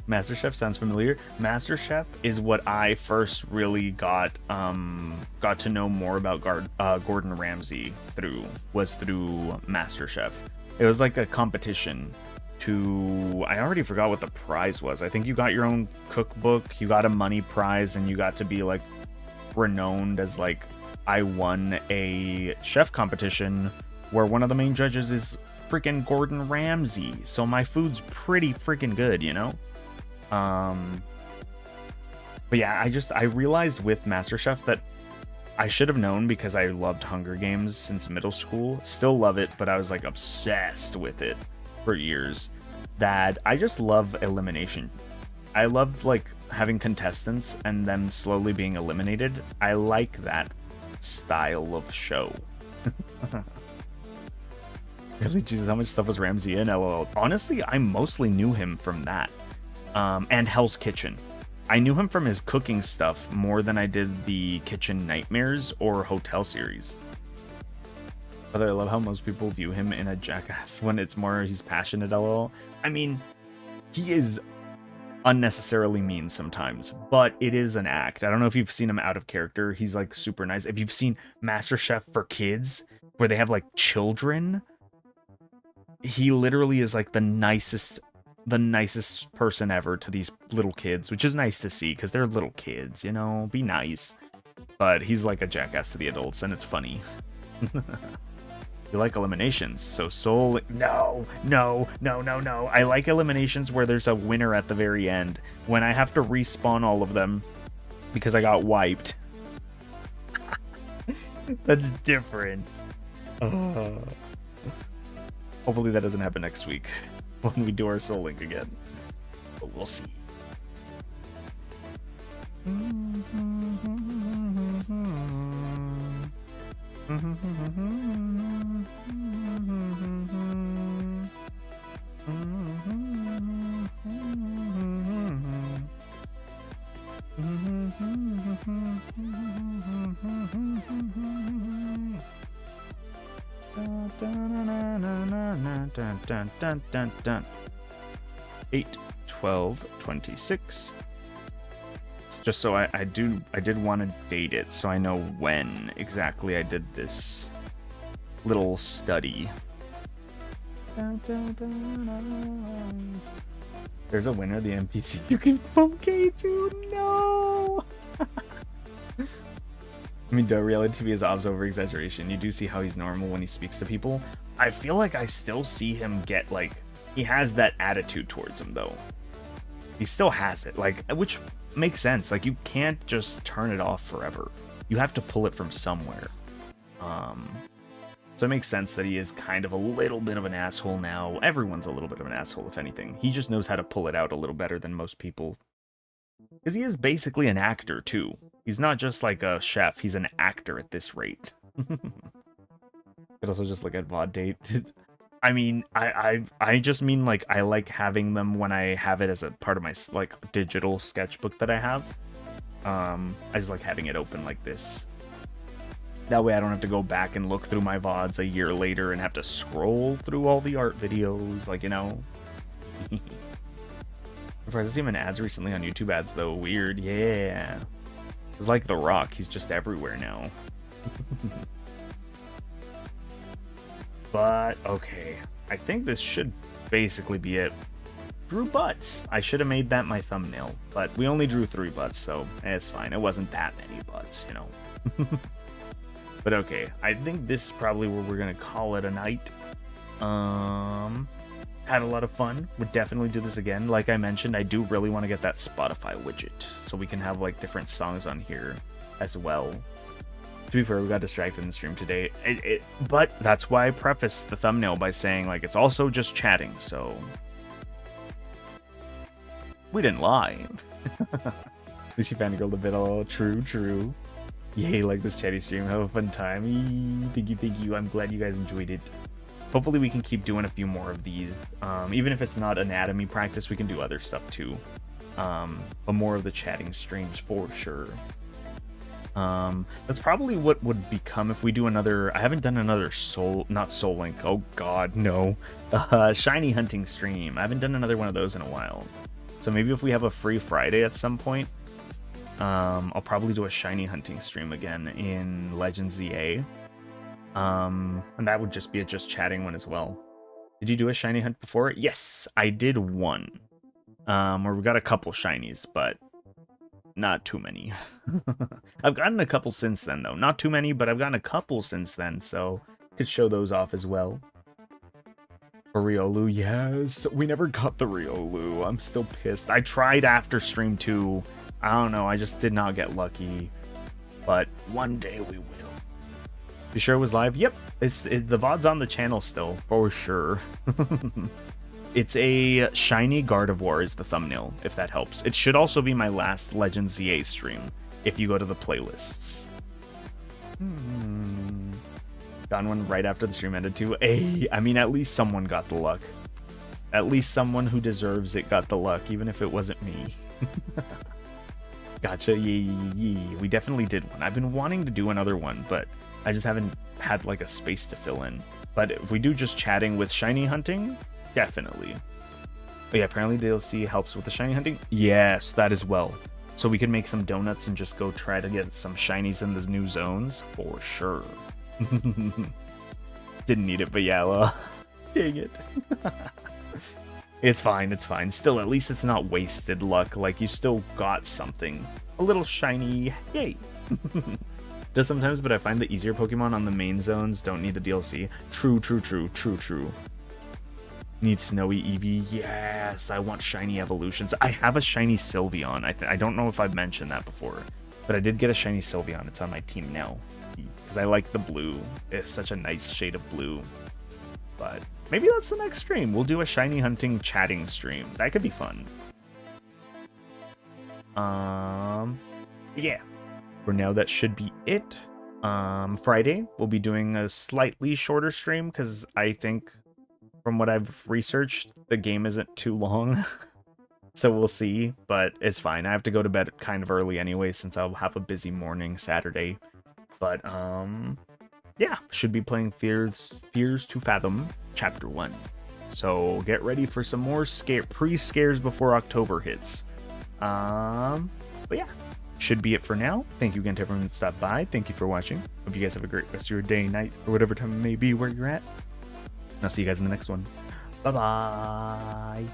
MasterChef sounds familiar. MasterChef is what I first really got to know more about Gordon Ramsay through MasterChef. It was like a competition to, I already forgot what the prize was. I think you got your own cookbook, you got a money prize, and you got to be like renowned as like, I won a chef competition where one of the main judges is freaking Gordon Ramsay. So my food's pretty freaking good, you know? But yeah, I realized with MasterChef that I should have known because I loved Hunger Games since middle school. Still love it, but I was like obsessed with it for years. That I just love elimination. I loved like having contestants and them slowly being eliminated. I like that style of show. Really, Jesus, how much stuff was Ramsay in? LOL. Honestly, I mostly knew him from that. And Hell's Kitchen. I knew him from his cooking stuff more than I did the Kitchen Nightmares or Hotel series. But I love how most people view him in a jackass when it's more he's passionate, LOL. I mean, he is unnecessarily mean sometimes, but it is an act. I don't know if you've seen him out of character. He's like super nice. If you've seen MasterChef for Kids, where they have like children, he literally is like the nicest person ever to these little kids, which is nice to see because they're little kids, you know, be nice. But he's like a jackass to the adults, and it's funny. You like eliminations, so Soul... No. I like eliminations where there's a winner at the very end. When I have to respawn all of them because I got wiped. That's different. Hopefully that doesn't happen next week when we do our Soul Link again. But we'll see. Dun. 8, 12, 26. Just so I did want to date it so I know when exactly I did this little study. There's a winner, the NPC you can 12k to. No. I mean, reality TV is obs over exaggeration. You do see how he's normal when he speaks to people. I feel like I still see him get, like, he has that attitude towards him, though. He still has it, like, which makes sense. Like, you can't just turn it off forever. You have to pull it from somewhere. So it makes sense that he is kind of a little bit of an asshole now. Everyone's a little bit of an asshole, if anything. He just knows how to pull it out a little better than most people. Because he is basically an actor, too. He's not just like a chef, he's an actor at this rate. Could also just look at VOD date. I mean, I just mean, like, I like having them when I have it as a part of my, like, digital sketchbook that I have. I just like having it open like this. That way I don't have to go back and look through my VODs a year later and have to scroll through all the art videos, like, you know. I've seen him in ads recently on YouTube ads, though. Weird, yeah. It's like The Rock, he's just everywhere now. But, okay. I think this should basically be it. Drew butts. I should have made that my thumbnail, but we only drew 3 butts, so it's fine. It wasn't that many butts, you know. But okay, I think this is probably where we're gonna call it a night. Had a lot of fun. Would definitely do this again. Like I mentioned, I do really want to get that Spotify widget, so we can have like different songs on here as well. To be fair, we got distracted in the stream today. But that's why I prefaced the thumbnail by saying, like, it's also just chatting, so we didn't lie. At least you fangirled a bit. Oh, true. Yay, like this chatty stream. Have a fun time. Thank you. I'm glad you guys enjoyed it. Hopefully we can keep doing a few more of these. Even if it's not anatomy practice, we can do other stuff too. But more of the chatting streams for sure. That's probably what would become if we do another. I haven't done another not Soul Link. Oh god, no. Shiny hunting stream. I haven't done another one of those in a while. So maybe if we have a free Friday at some point, I'll probably do a shiny hunting stream again in Legends ZA. And that would just be a just chatting one as well. Did you do a shiny hunt before? Yes, I did one. Where we got a couple shinies, but not too many. I've gotten a couple since then, though. Not too many, but I've gotten a couple since then, so could show those off as well. For Riolu, yes. We never got the Riolu. I'm still pissed. I tried after stream 2. I don't know, I just did not get lucky. But one day we will. You sure it was live? Yep. The VOD's on the channel still, for sure. It's a shiny Gardevoir is the thumbnail, if that helps. It should also be my last Legends ZA stream, if you go to the playlists. Got one right after the stream ended too. Hey, I mean, at least someone got the luck. At least someone who deserves it got the luck, even if it wasn't me. Gotcha, yee. We definitely did one. I've been wanting to do another one, but I just haven't had like a space to fill in. But if we do just chatting with shiny hunting, definitely. But yeah, apparently DLC helps with the shiny hunting. Yes, that as well. So we can make some donuts and just go try to get some shinies in the new zones for sure. Didn't need it, but yeah, well, dang it. It's fine. Still, at least it's not wasted luck. Like, you still got something. A little shiny. Yay. Does sometimes, but I find the easier Pokemon on the main zones don't need the DLC. True. Need Snowy Eevee. Yes, I want shiny evolutions. I have a shiny Sylveon. I don't know if I've mentioned that before, but I did get a shiny Sylveon. It's on my team now because I like the blue. It's such a nice shade of blue. But maybe that's the next stream. We'll do a shiny hunting chatting stream. That could be fun. Yeah. For now, that should be it. Friday, we'll be doing a slightly shorter stream because I think, from what I've researched, the game isn't too long. So we'll see, but it's fine. I have to go to bed kind of early anyway since I'll have a busy morning Saturday. But, yeah, should be playing Fears to Fathom Chapter 1. So get ready for some more pre-scares before October hits. But yeah, should be it for now. Thank you again to everyone that stopped by. Thank you for watching. Hope you guys have a great rest of your day, night, or whatever time it may be where you're at. And I'll see you guys in the next one. Bye-bye.